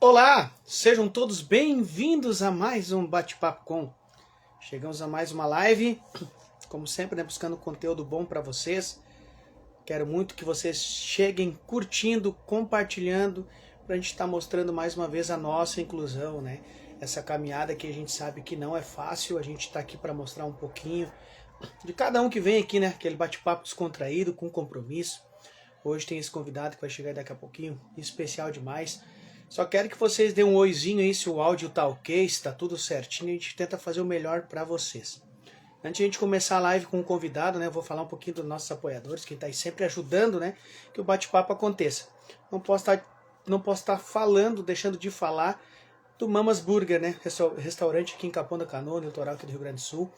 Olá, sejam todos bem-vindos a mais um Bate-Papo Com. Chegamos a mais uma live, como sempre, né, buscando conteúdo bom para vocês. Quero muito que vocês cheguem curtindo, compartilhando, para a gente estar mostrando mais uma vez a nossa inclusão, né? Essa caminhada que a gente sabe que não é fácil, a gente está aqui para mostrar um pouquinho de cada um que vem aqui, né? Aquele bate-papo descontraído, com compromisso. Hoje tem esse convidado que vai chegar daqui a pouquinho, especial demais. Só quero que vocês deem um oizinho aí se o áudio tá ok, se tá tudo certinho, a gente tenta fazer o melhor para vocês. Antes de a gente começar a live com o convidado, né, eu vou falar um pouquinho dos nossos apoiadores, quem tá aí sempre ajudando, né, que o bate-papo aconteça. Não posso estar falando, deixando de falar do Mamas Burger, né, restaurante aqui em Capão da Canoa, no litoral aqui do Rio Grande do Sul,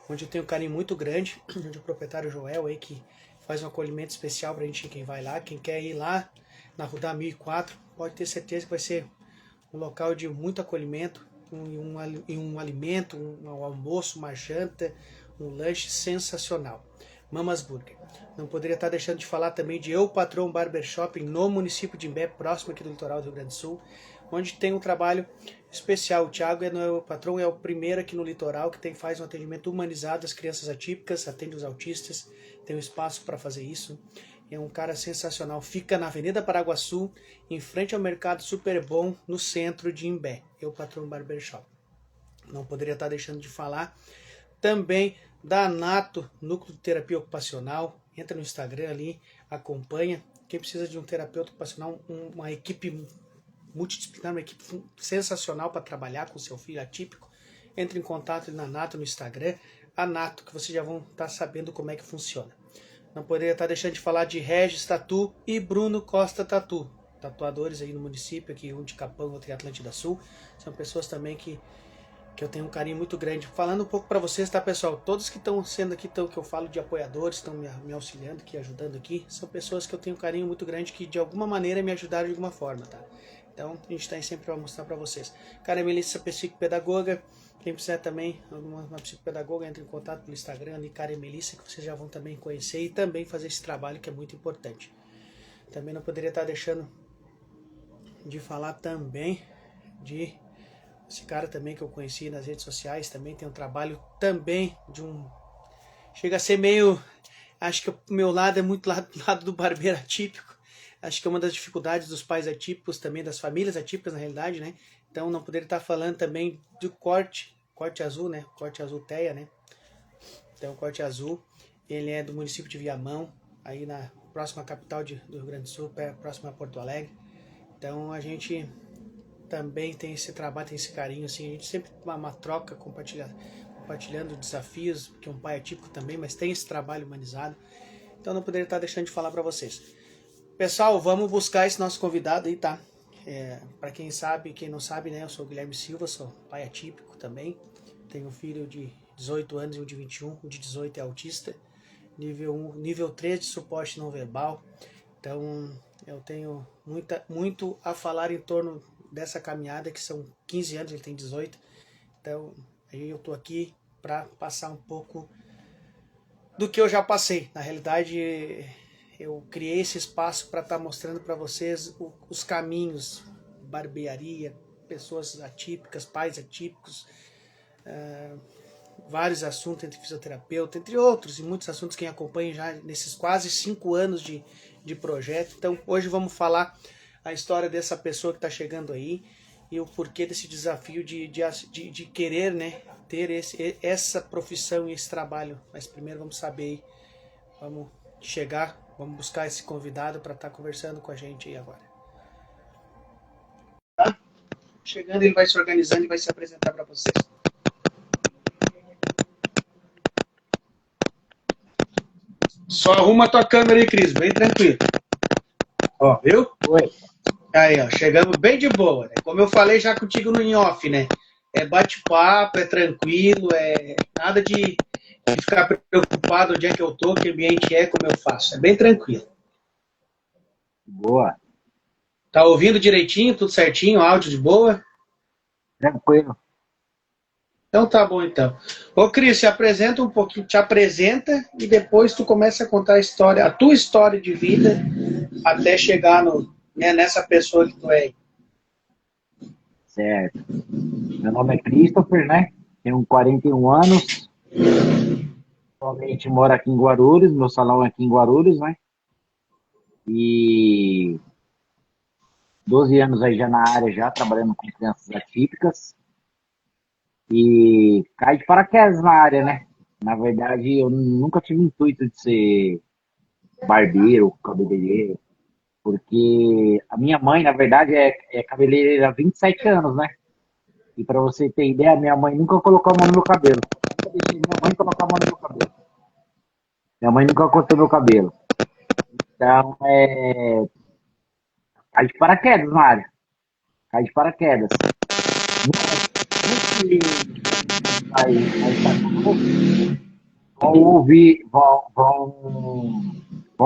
onde eu tenho um carinho muito grande, onde o proprietário Joel aí que faz um acolhimento especial pra gente, quem vai lá, quem quer ir lá na Rudá 1004, pode ter certeza que vai ser um local de muito acolhimento, um alimento, um almoço, uma janta, um lanche sensacional. Mamas Burger. Não poderia estar deixando de falar também de Eu Patrão Barbershop no município de Imbé, próximo aqui do litoral do Rio Grande do Sul, onde tem um trabalho especial. O Thiago o patrão, é o primeiro aqui no litoral que faz um atendimento humanizado às crianças atípicas, atende os autistas, tem um espaço para fazer isso. É um cara sensacional. Fica na Avenida Paraguaçu, em frente ao Mercado Super Bom, no centro de Imbé. Eu Patrão Barbershop. Não poderia estar deixando de falar também da Nato, Núcleo de Terapia Ocupacional. Entra no Instagram ali, acompanha. Quem precisa de um terapeuta ocupacional, uma equipe multidisciplinar, uma equipe sensacional para trabalhar com seu filho atípico, entre em contato na Nato no Instagram. A Nato, que vocês já vão estar sabendo como é que funciona. Não poderia estar deixando de falar de Regis Tatu e Bruno Costa Tatu, tatuadores aí no município, aqui um de Capão, outro em Atlântida Sul. São pessoas também que eu tenho um carinho muito grande. Falando um pouco para vocês, tá, pessoal? Todos que estão sendo aqui, que eu falo de apoiadores, estão me auxiliando aqui, ajudando aqui, são pessoas que eu tenho um carinho muito grande, que de alguma maneira me ajudaram de alguma forma, tá? Então, a gente está aí sempre para mostrar para vocês. Cara, Melissa, psicopedagoga. Quem precisar também, uma psicopedagoga, entra em contato pelo Instagram ali, Cara e Melissa, que vocês já vão também conhecer e também fazer esse trabalho que é muito importante. Também não poderia estar deixando de falar também de esse cara também que eu conheci nas redes sociais, também tem um trabalho também de um... Chega a ser meio... Acho que o meu lado é muito lado do barbeiro atípico. Acho que é uma das dificuldades dos pais atípicos também, das famílias atípicas na realidade, né? Então não poderia estar falando também do corte azul, né? Corte azul Teia, né? Então o corte azul, ele é do município de Viamão, aí na próxima capital do Rio Grande do Sul, próxima a Porto Alegre. Então a gente também tem esse trabalho, tem esse carinho, assim, a gente sempre uma troca, compartilhando desafios, porque é um pai atípico também, mas tem esse trabalho humanizado. Então não poderia estar deixando de falar para vocês. Pessoal, vamos buscar esse nosso convidado aí, tá? Para quem sabe, quem não sabe, né? Eu sou o Guilherme Silva, sou pai atípico também. Tenho um filho de 18 anos e um de 21. O de 18 é autista. Nível 3 de suporte não verbal. Então, eu tenho muito a falar em torno dessa caminhada, que são 15 anos, ele tem 18. Então, aí eu tô aqui para passar um pouco do que eu já passei. Na realidade, eu criei esse espaço para estar mostrando para vocês os caminhos, barbearia, pessoas atípicas, pais atípicos, vários assuntos entre fisioterapeuta, entre outros, e muitos assuntos quem acompanha já nesses quase 5 anos de projeto. Então hoje vamos falar a história dessa pessoa que está chegando aí e o porquê desse desafio de querer, né, ter essa profissão e esse trabalho. Mas primeiro vamos saber, vamos buscar esse convidado para estar conversando com a gente aí agora. Tá? Chegando, ele vai se organizando e vai se apresentar para vocês. Só arruma a tua câmera aí, Cris, bem tranquilo. Ó, viu? Oi. Aí, ó, chegamos bem de boa, né? Como eu falei já contigo no in-off, né? É bate-papo, é tranquilo, é nada de ficar preocupado onde é que eu tô, que ambiente é, como eu faço. É bem tranquilo. Boa. Tá ouvindo direitinho, tudo certinho, áudio de boa? Tranquilo. Então tá bom, então. Ô, Cris, se apresenta um pouquinho, te apresenta e depois tu começa a contar a tua história de vida até chegar nessa pessoa que tu é. Certo. Meu nome é Christopher, né? Tenho 41 anos. Atualmente moro aqui em Guarulhos, meu salão é aqui em Guarulhos, né? E 12 anos aí já na área, já trabalhando com crianças atípicas. E caí de paraquedas na área, né? Na verdade, eu nunca tive intuito de ser barbeiro, cabeleireiro, porque a minha mãe, na verdade, é cabeleireira há 27 anos, né? E para você ter ideia, minha mãe nunca colocou a mão no meu cabelo. Nunca deixei minha mãe colocar a mão no meu cabelo. Minha mãe nunca cortou meu cabelo. Então, cai de paraquedas na área. Cai de paraquedas. Muitos vai estar conosco, vão ouvir, vão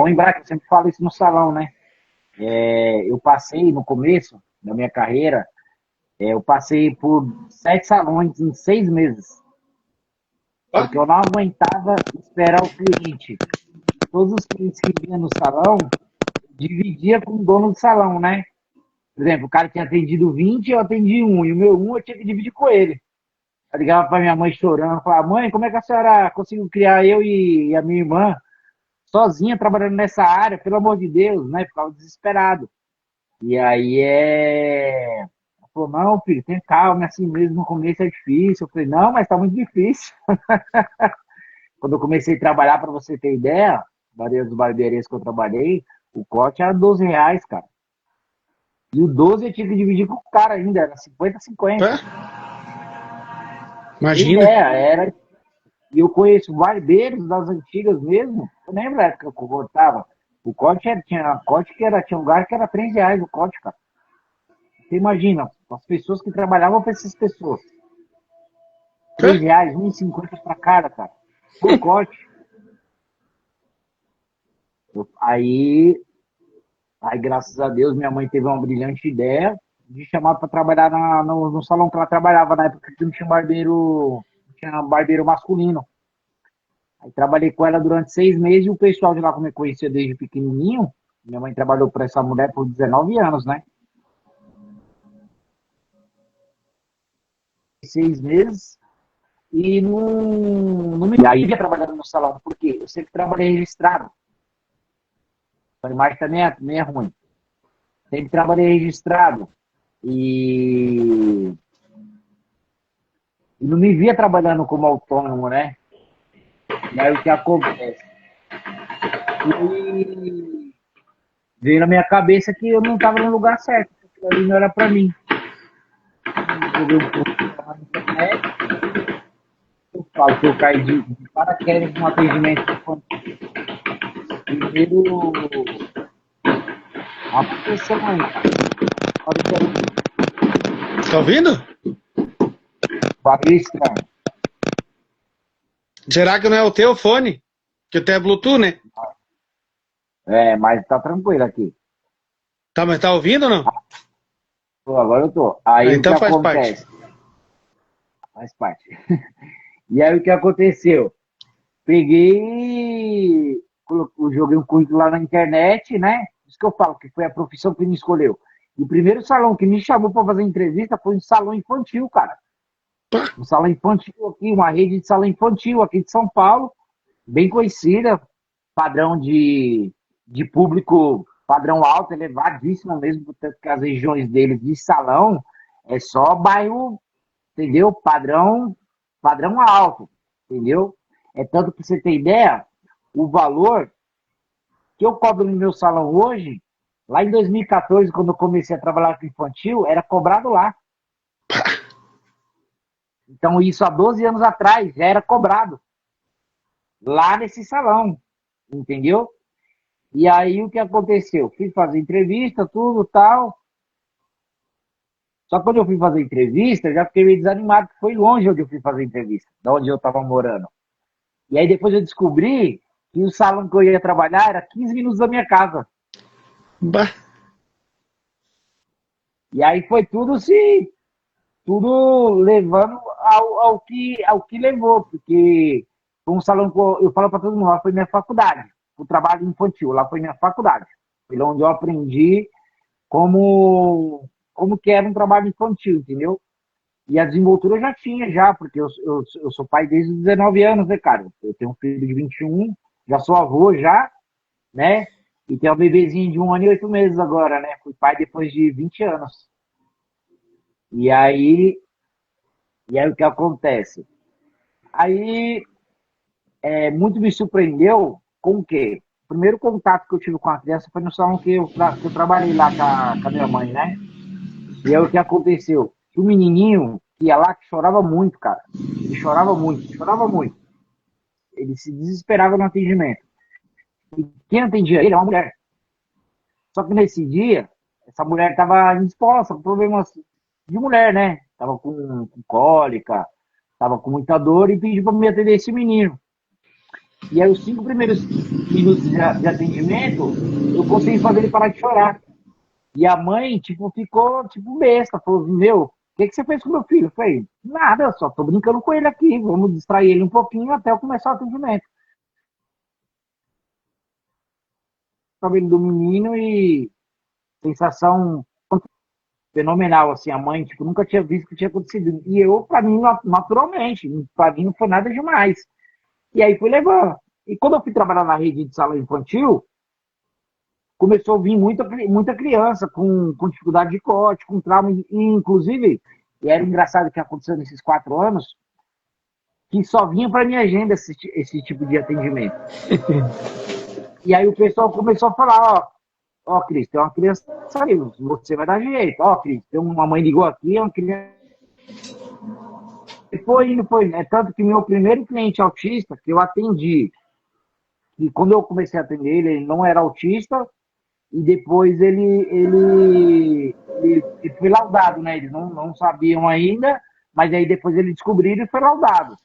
lembrar que eu sempre falo isso no salão, né? Eu passei no começo da minha carreira, eu passei por 7 salões em 6 meses, porque eu não aguentava esperar o cliente. Todos os clientes que vinham no salão, dividia com o dono do salão, né? Por exemplo, o cara tinha atendido 20, eu atendi um, e o meu um eu tinha que dividir com ele. Eu ligava para minha mãe chorando, falava, mãe, como é que a senhora conseguiu criar eu e a minha irmã sozinha trabalhando nessa área, pelo amor de Deus, né? Ficava desesperado. E aí ela falou, não, filho, tem calma, assim mesmo, no começo é difícil. Eu falei, não, mas tá muito difícil. Quando eu comecei a trabalhar, para você ter ideia, várias barbearias que eu trabalhei, o corte era R$ 12, cara. E o 12 eu tinha que dividir com o cara ainda, era 50-50. Tem Imagina. ideia, era. E eu conheço barbeiros das antigas mesmo. Eu lembro da época que eu cortava. O corte tinha corte que era, tinha um lugar que era R$ 3 o corte, cara. Você imagina, as pessoas que trabalhavam para essas pessoas. R$ 3, 1,50 para cada, cara. Por corte. Aí, graças a Deus, minha mãe teve uma brilhante ideia de chamar para trabalhar no salão que ela trabalhava, na época que não tinha barbeiro masculino. Aí trabalhei com ela durante 6 meses e o pessoal de lá, como eu conhecia desde pequenininho, minha mãe trabalhou para essa mulher por 19 anos, né? 6 meses e não me ia trabalhando no salão, porque eu sempre trabalhei registrado. A imagem também é ruim. Sempre trabalhei registrado e não me via trabalhando como autônomo, né? E aí o que acontece? E veio na minha cabeça que eu não estava no lugar certo, que aquilo ali não era para mim. Joguei um pouco na internet, eu falo que eu caí de paraquedas no atendimento infantil. Primeiro, a proteção aí, cara. Olha que Tá ouvindo? barulho estranho. Será que não é o teu fone? Que até é Bluetooth, né? Mas tá tranquilo aqui. Tá, mas tá ouvindo ou não? Agora eu tô. Aí o que Então faz parte. acontece? Faz parte. E aí o que aconteceu? Peguei, joguei um currículo lá na internet, né? Isso que eu falo, que foi a profissão que me escolheu. E o primeiro salão que me chamou para fazer entrevista foi um salão infantil, cara. Um salão infantil aqui, uma rede de salão infantil aqui de São Paulo, bem conhecida, padrão de público, padrão alto, elevadíssimo mesmo, tanto que as regiões deles de salão é só bairro, entendeu? Padrão alto, entendeu? É tanto para você ter ideia, o valor que eu cobro no meu salão hoje, lá em 2014, quando eu comecei a trabalhar com infantil, era cobrado lá. Então, isso há 12 anos atrás já era cobrado lá nesse salão, entendeu? E aí o que aconteceu? Fui fazer entrevista, tudo tal. Só que quando eu fui fazer entrevista, eu já fiquei meio desanimado, porque foi longe onde eu fui fazer entrevista, da onde eu estava morando. E aí depois eu descobri que o salão que eu ia trabalhar era 15 minutos da minha casa. Bah. E aí foi tudo levando ao que levou, porque foi um salão que eu falo para todo mundo, lá foi minha faculdade, o trabalho infantil, lá foi minha faculdade. Foi onde eu aprendi como como que era um trabalho infantil, entendeu? E a desenvoltura eu já tinha, já, porque eu sou pai desde os 19 anos, né, cara? Eu tenho um filho de 21, já sou avô já, né? E tenho um bebezinho de 1 ano e 8 meses agora, né? Fui pai depois de 20 anos. E aí, e aí o que acontece? Aí, muito me surpreendeu com o quê? O primeiro contato que eu tive com a criança foi no salão que eu trabalhei lá com a minha mãe, né? E aí o que aconteceu? Que o menininho que ia lá que chorava muito, cara. Ele chorava muito, chorava muito. Ele se desesperava no atendimento. E quem atendia ele é uma mulher. Só que nesse dia, essa mulher estava indisposta, com problemas de mulher, né? Tava com cólica, tava com muita dor e pediu para me atender esse menino. E aí, os 5 primeiros minutos de atendimento, eu consegui fazer ele parar de chorar. E a mãe, tipo, ficou, tipo, besta. Falou, meu, o que você fez com meu filho? Eu falei, nada, eu só tô brincando com ele aqui. Vamos distrair ele um pouquinho até eu começar o atendimento. O cabelo do menino e sensação fenomenal, assim, a mãe, tipo, nunca tinha visto o que tinha acontecido. E eu, pra mim, naturalmente, pra mim não foi nada demais. E aí fui levando. E quando eu fui trabalhar na rede de salão infantil, começou a vir muita criança com dificuldade de corte, com trauma, e inclusive, e era engraçado o que aconteceu nesses 4 anos, que só vinha para minha agenda esse tipo de atendimento. E aí o pessoal começou a falar, ó, Cris, tem uma criança ali, você vai dar jeito. Ó, Cris, tem uma mãe ligou aqui, é uma criança. E foi indo, foi. É tanto que meu primeiro cliente autista que eu atendi, e quando eu comecei a atender ele, ele não era autista, e depois ele foi laudado, né? Eles não sabiam ainda, mas aí depois ele descobriram e foi laudado.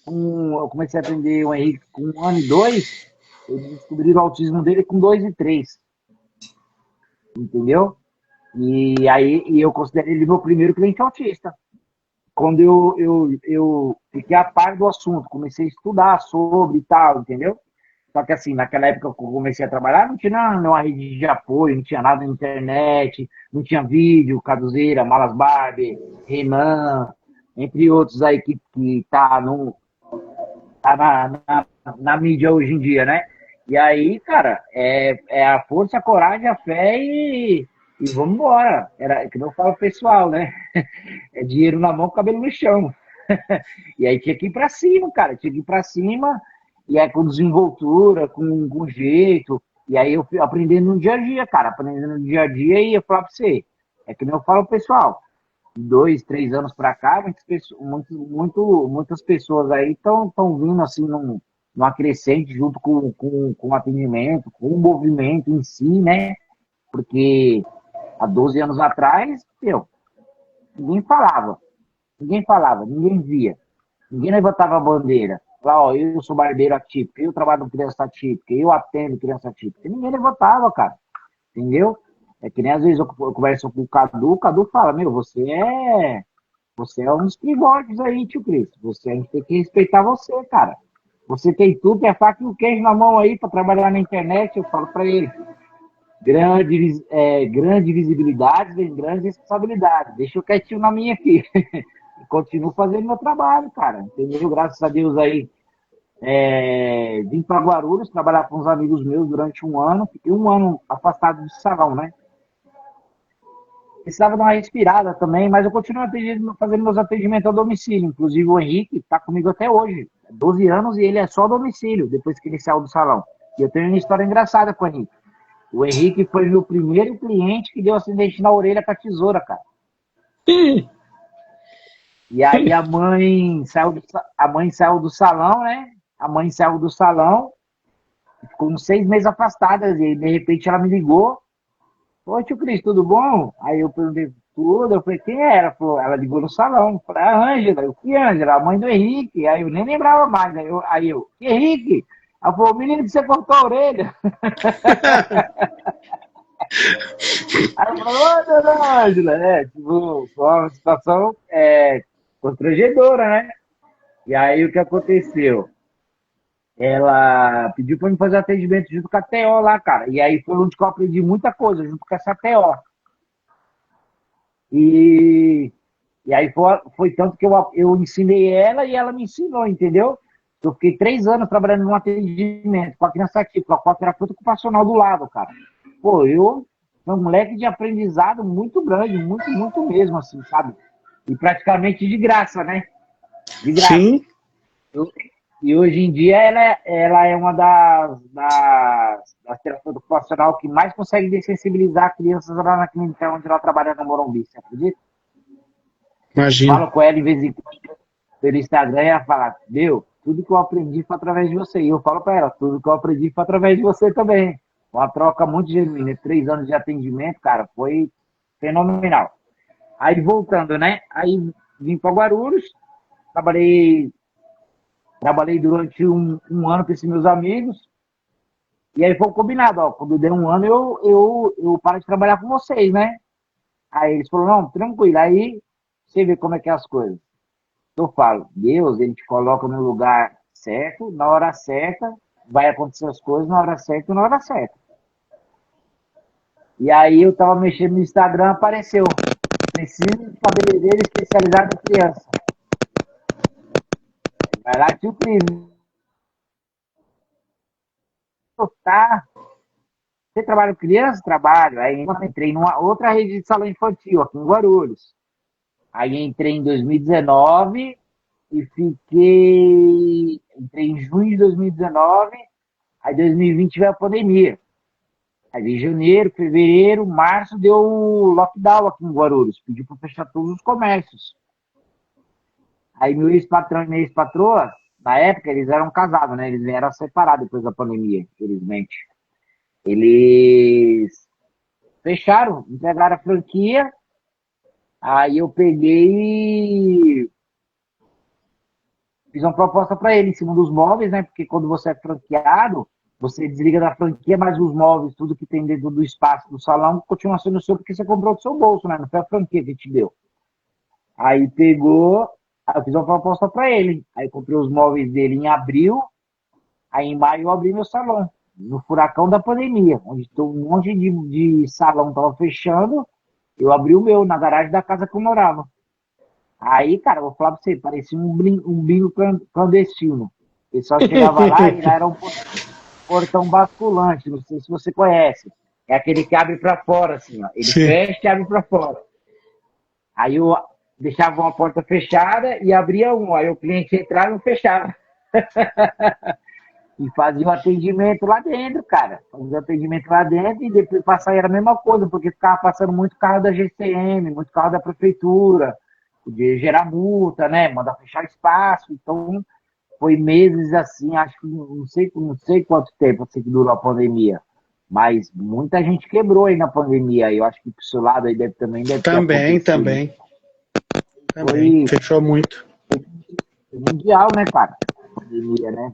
Eu comecei a atender o Henrique com 1 ano e 2, eles descobriram o autismo dele com 2 e 3, entendeu? E eu considero ele meu primeiro cliente autista. Quando eu fiquei a par do assunto, comecei a estudar sobre e tal, entendeu? Só que assim, naquela época que eu comecei a trabalhar, não tinha nenhuma rede de apoio, não tinha nada na internet, não tinha vídeo, Caduzeira, Malas Barbie, Renan, entre outros aí que tá, no, tá na mídia hoje em dia, né? E aí, cara, é a força, a coragem, a fé e vamos embora. Era que eu falo pessoal, né? É dinheiro na mão, cabelo no chão. E aí tinha que ir pra cima, cara. Tinha que ir pra cima. E aí com desenvoltura, com jeito. E aí eu fui aprendendo no dia a dia, cara. Aprendendo no dia a dia e eu falo pra você. É que nem eu falo pessoal. 2, 3 anos pra cá, muitas pessoas aí estão vindo assim numa crescente junto com o atendimento, com o movimento em si, né? Porque há 12 anos atrás, ninguém falava. Ninguém falava, ninguém via. Ninguém levantava a bandeira. Lá, ó, eu sou barbeiro atípico, eu trabalho com criança atípica, eu atendo criança atípica. Ninguém levantava, cara. Entendeu? É que nem às vezes eu converso com o Cadu fala, meu, você é um dos primórdios aí, tio Cristo. A gente tem que respeitar você, cara. Você tem tudo, tem a faca e o queijo na mão aí para trabalhar na internet, eu falo para ele. Grande visibilidade vem grande responsabilidade. Deixa eu quietinho na minha aqui. Continuo fazendo meu trabalho, cara. Entendeu? Graças a Deus aí. Vim para Guarulhos trabalhar com uns amigos meus durante 1 ano. Fiquei 1 ano afastado do salão, né? Precisava dar uma respirada também, mas eu continuo fazendo meus atendimentos a domicílio. Inclusive o Henrique está comigo até hoje. 12 anos e ele é só domicílio, depois que ele saiu do salão. E eu tenho uma história engraçada com o Henrique. O Henrique foi meu primeiro cliente que deu acidente na orelha com a tesoura, cara. E aí a mãe saiu do salão, né? A mãe saiu do salão, ficou uns 6 meses afastada, e de repente ela me ligou. Oi, tio Cris, tudo bom? Aí eu perguntei tudo, eu falei, quem era? Ela ligou no salão. Eu falei, a Ângela. Eu, que Ângela? A mãe do Henrique. Aí eu nem lembrava mais. Aí eu, que Henrique? Ela falou, o menino que você cortou a orelha. Aí eu falei, ô, dona Ângela, tipo, foi uma situação constrangedora, né? E aí o que aconteceu? Ela pediu pra me fazer atendimento junto com a TO lá, cara. E aí foi onde que eu aprendi muita coisa, junto com essa TO. E, e aí foi tanto que eu ensinei ela e ela me ensinou, entendeu? Eu fiquei 3 anos trabalhando num atendimento com a criança atípica, com a terapeuta ocupacional do lado, cara. Pô, eu sou um moleque de aprendizado muito grande, muito, muito mesmo, assim, sabe? E praticamente de graça, né? De graça. Sim, Eu- e hoje em dia ela é uma das terapeutas ocupacional que mais consegue dessensibilizar crianças lá na clínica onde ela trabalha no Morumbi, você acredita? imagino. Falo com ela em vez em quando pelo Instagram e ela fala, meu, tudo que eu aprendi foi através de você. E eu falo para ela, tudo que eu aprendi foi através de você também. Uma troca muito genuína. 3 anos de atendimento, cara, foi fenomenal. Aí voltando, né? Aí vim para Guarulhos, trabalhei, trabalhei durante um ano com esses meus amigos. E aí foi o combinado, ó. Quando der um ano, eu paro de trabalhar com vocês, né? Aí eles falaram, não, tranquilo. Aí você vê como é que é as coisas. Eu falo, Deus, ele te coloca no lugar certo, na hora certa, vai acontecer as coisas na hora certa e na hora certa. E aí eu tava mexendo no Instagram, apareceu, preciso de cabeleireiro especializado em criança. Vai lá, tio Cris, tá? Você trabalha com criança? Trabalho. Aí eu entrei numa outra rede de salão infantil, aqui em Guarulhos. Aí entrei em 2019 e fiquei. Entrei em junho de 2019, aí 2020 veio a pandemia. Aí em janeiro, fevereiro, março deu lockdown aqui em Guarulhos. Pediu para fechar todos os comércios. Aí meu ex-patrão e minha ex-patroa, na época, eles eram casados, né? Eles eram separados depois da pandemia, infelizmente. Eles fecharam, entregaram a franquia. Aí eu peguei e fiz uma proposta para ele em cima dos móveis, né? Porque quando você é franqueado, você desliga da franquia, mas os móveis, tudo que tem dentro do espaço do salão, continua sendo seu porque você comprou do seu bolso, né? Não foi a franquia que te deu. Aí pegou, aí eu fiz uma proposta para ele. Aí comprei os móveis dele em abril, aí em maio eu abri meu salão. No furacão da pandemia, onde um monte de salão estava fechando, eu abri o meu na garagem da casa que eu morava. Aí, cara, eu vou falar pra você, parecia um bingo clandestino. Ele só chegava lá e lá era um portão basculante, não sei se você conhece. É aquele que abre para fora, assim, ó. Ele Sim. fecha e abre para fora. Aí eu deixava uma porta fechada e abria uma. Aí o cliente entrava e fechava. E fazia o atendimento lá dentro, cara. Fazia o atendimento lá dentro e depois passar era a mesma coisa, porque ficava passando muito carro da GCM, muito carro da prefeitura, podia gerar multa, né? Mandar fechar espaço. Então, foi meses assim, acho que não sei quanto tempo assim, que durou a pandemia. Mas muita gente quebrou aí na pandemia. Eu acho que pro seu lado aí também deve ter Também, acontecido. também, também. Foi, Fechou muito. foi mundial, né, cara? A pandemia, né?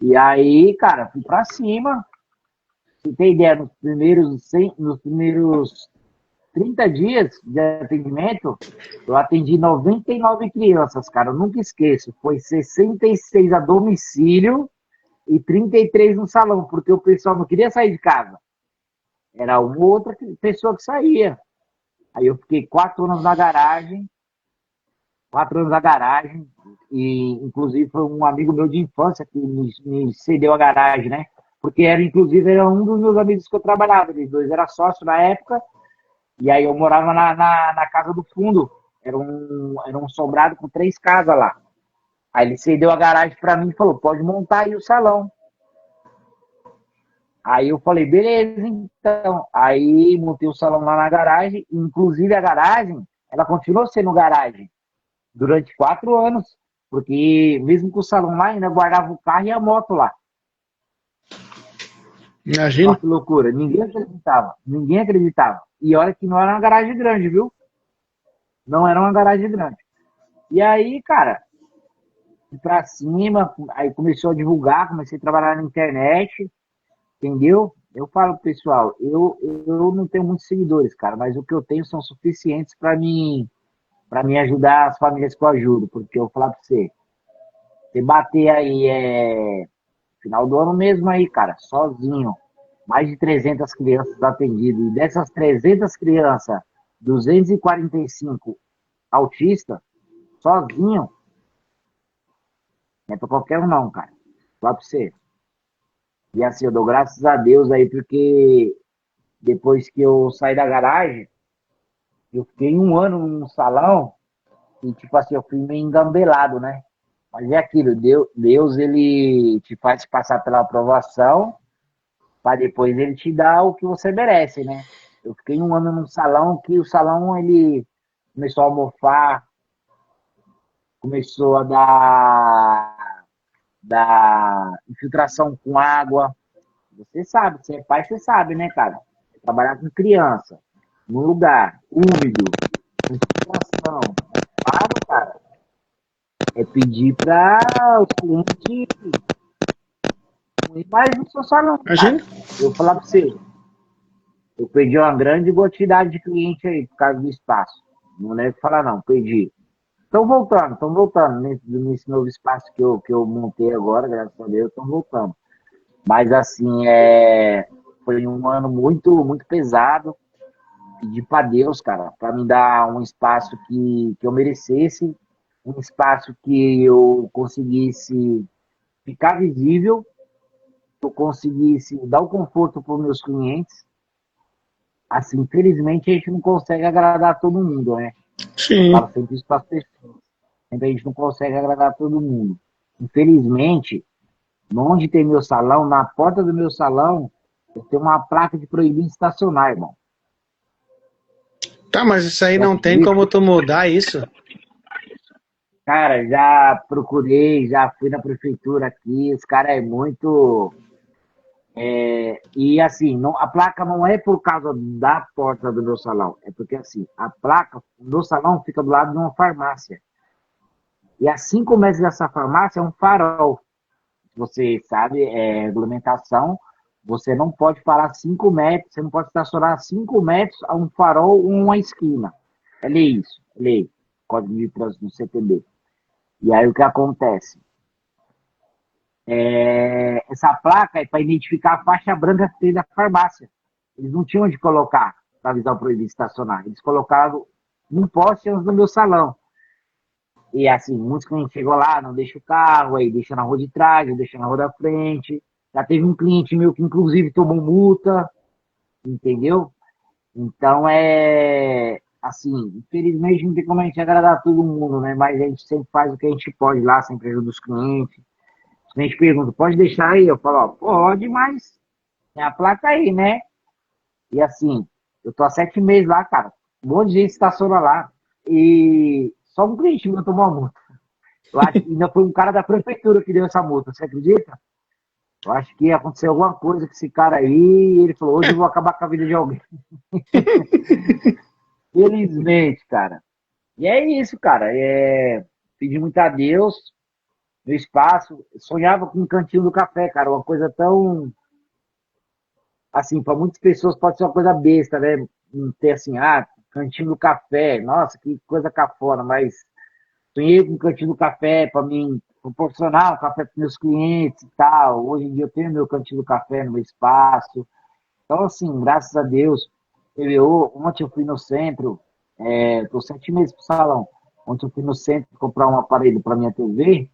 E aí, cara, fui pra cima. Você tem ideia, nos primeiros 30 dias de atendimento, eu atendi 99 crianças, cara. Eu nunca esqueço. Foi 66 a domicílio e 33 no salão, porque o pessoal não queria sair de casa. Era uma ou outra pessoa que saía. Aí eu fiquei 4 anos na garagem, 4 anos na garagem, e inclusive foi um amigo meu de infância que me cedeu a garagem, né? Porque inclusive, era um dos meus amigos que eu trabalhava, eles dois eram sócios na época, e aí eu morava na casa do fundo, era um sobrado com 3 casas lá. Aí ele cedeu a garagem para mim e falou, pode montar aí o salão. Aí eu falei, beleza, então. Aí montei o salão lá na garagem, inclusive a garagem, ela continuou sendo garagem durante 4 anos, porque mesmo com o salão lá, ainda guardava o carro e a moto lá. Olha Imagino. que loucura, ninguém acreditava, ninguém acreditava. E olha que não era uma garagem grande, viu? Não era uma garagem grande. E aí, cara, fui pra cima, aí começou a divulgar, comecei a trabalhar na internet, entendeu? Eu falo, pessoal, eu não tenho muitos seguidores, cara, mas o que eu tenho são suficientes para me ajudar as famílias que eu ajudo, porque eu vou falar para você bater aí, final do ano mesmo aí, cara, sozinho, mais de 300 crianças atendidas, e dessas 300 crianças, 245 autistas, sozinho, não é pra qualquer um não, cara. Fala pra você. E assim, eu dou graças a Deus aí, porque depois que eu saí da garagem, eu fiquei um ano num salão e, tipo assim, eu fui meio engambelado, né? Mas é aquilo, Deus, ele te faz passar pela aprovação para depois ele te dar o que você merece, né? Eu fiquei um ano num salão que o salão, ele começou a mofar, começou a dar infiltração com água. Você sabe, você é pai, você sabe, né, cara? Trabalhar com criança, num lugar úmido, com infiltração, claro, cara, é pedir para os clientes não ir mais no seu salão, cara. Imagina. Eu vou falar para você, eu perdi uma grande quantidade de cliente aí por causa do espaço. Não é que falar não, perdi. Estão voltando nesse novo espaço que eu montei agora, graças a Deus, estão voltando. Mas assim, foi um ano muito, muito pesado. Pedi para Deus, cara, para me dar um espaço que eu merecesse, um espaço que eu conseguisse ficar visível, que eu conseguisse dar o conforto para os meus clientes. Assim, infelizmente, a gente não consegue agradar todo mundo, né? Eu Sim. falo sempre isso para as pessoas. Sempre a gente não consegue agradar todo mundo. Infelizmente, onde tem meu salão, na porta do meu salão, eu tenho uma placa de proibido estacionar, irmão. Tá, mas isso aí Você não tem acredita? como tu mudar isso. Cara, já procurei, já fui na prefeitura aqui, os caras é muito. E assim, a placa não é por causa da porta do meu salão, é porque assim, a placa, o meu salão fica do lado de uma farmácia. E a 5 metros dessa farmácia é um farol. Você sabe, regulamentação, você não pode parar 5 metros, você não pode estacionar 5 metros a um farol ou uma esquina. É lei isso, é lei. Código de Trânsito do CTB. E aí o que acontece? Essa placa é para identificar a faixa branca que tem da farmácia. Eles não tinham onde colocar para avisar o proibido de estacionar. Eles colocaram num poste no meu salão. E assim, muitos clientes chegou lá, não deixa o carro, aí deixa na rua de trás, ou deixa na rua da frente. Já teve um cliente meu que inclusive tomou multa, entendeu? Então assim, infelizmente não tem como a gente agradar todo mundo, né? Mas a gente sempre faz o que a gente pode lá, sempre ajuda os clientes. A gente pergunta, pode deixar aí? Eu falo, ó, pode, mas tem a placa aí, né? E assim, eu tô há 7 meses lá, cara. Um monte de gente estaciona lá. E só um cliente meu tomou a multa. Eu acho que ainda foi um cara da prefeitura que deu essa multa, você acredita? Eu acho que aconteceu alguma coisa com esse cara aí, e ele falou, hoje eu vou acabar com a vida de alguém. Felizmente, cara. E é isso, cara. Pedir muito a Deus, meu espaço. Sonhava com um cantinho do café, cara. Uma coisa tão. Assim, para muitas pessoas pode ser uma coisa besta, né? Ter assim, cantinho do café. Nossa, que coisa cafona, mas sonhei com um cantinho do café para mim proporcionar um café para meus clientes e tal. Hoje em dia eu tenho meu cantinho do café no meu espaço. Então, assim, graças a Deus, ontem eu fui no centro, estou 7 meses pro salão. Ontem eu fui no centro comprar um aparelho para minha TV,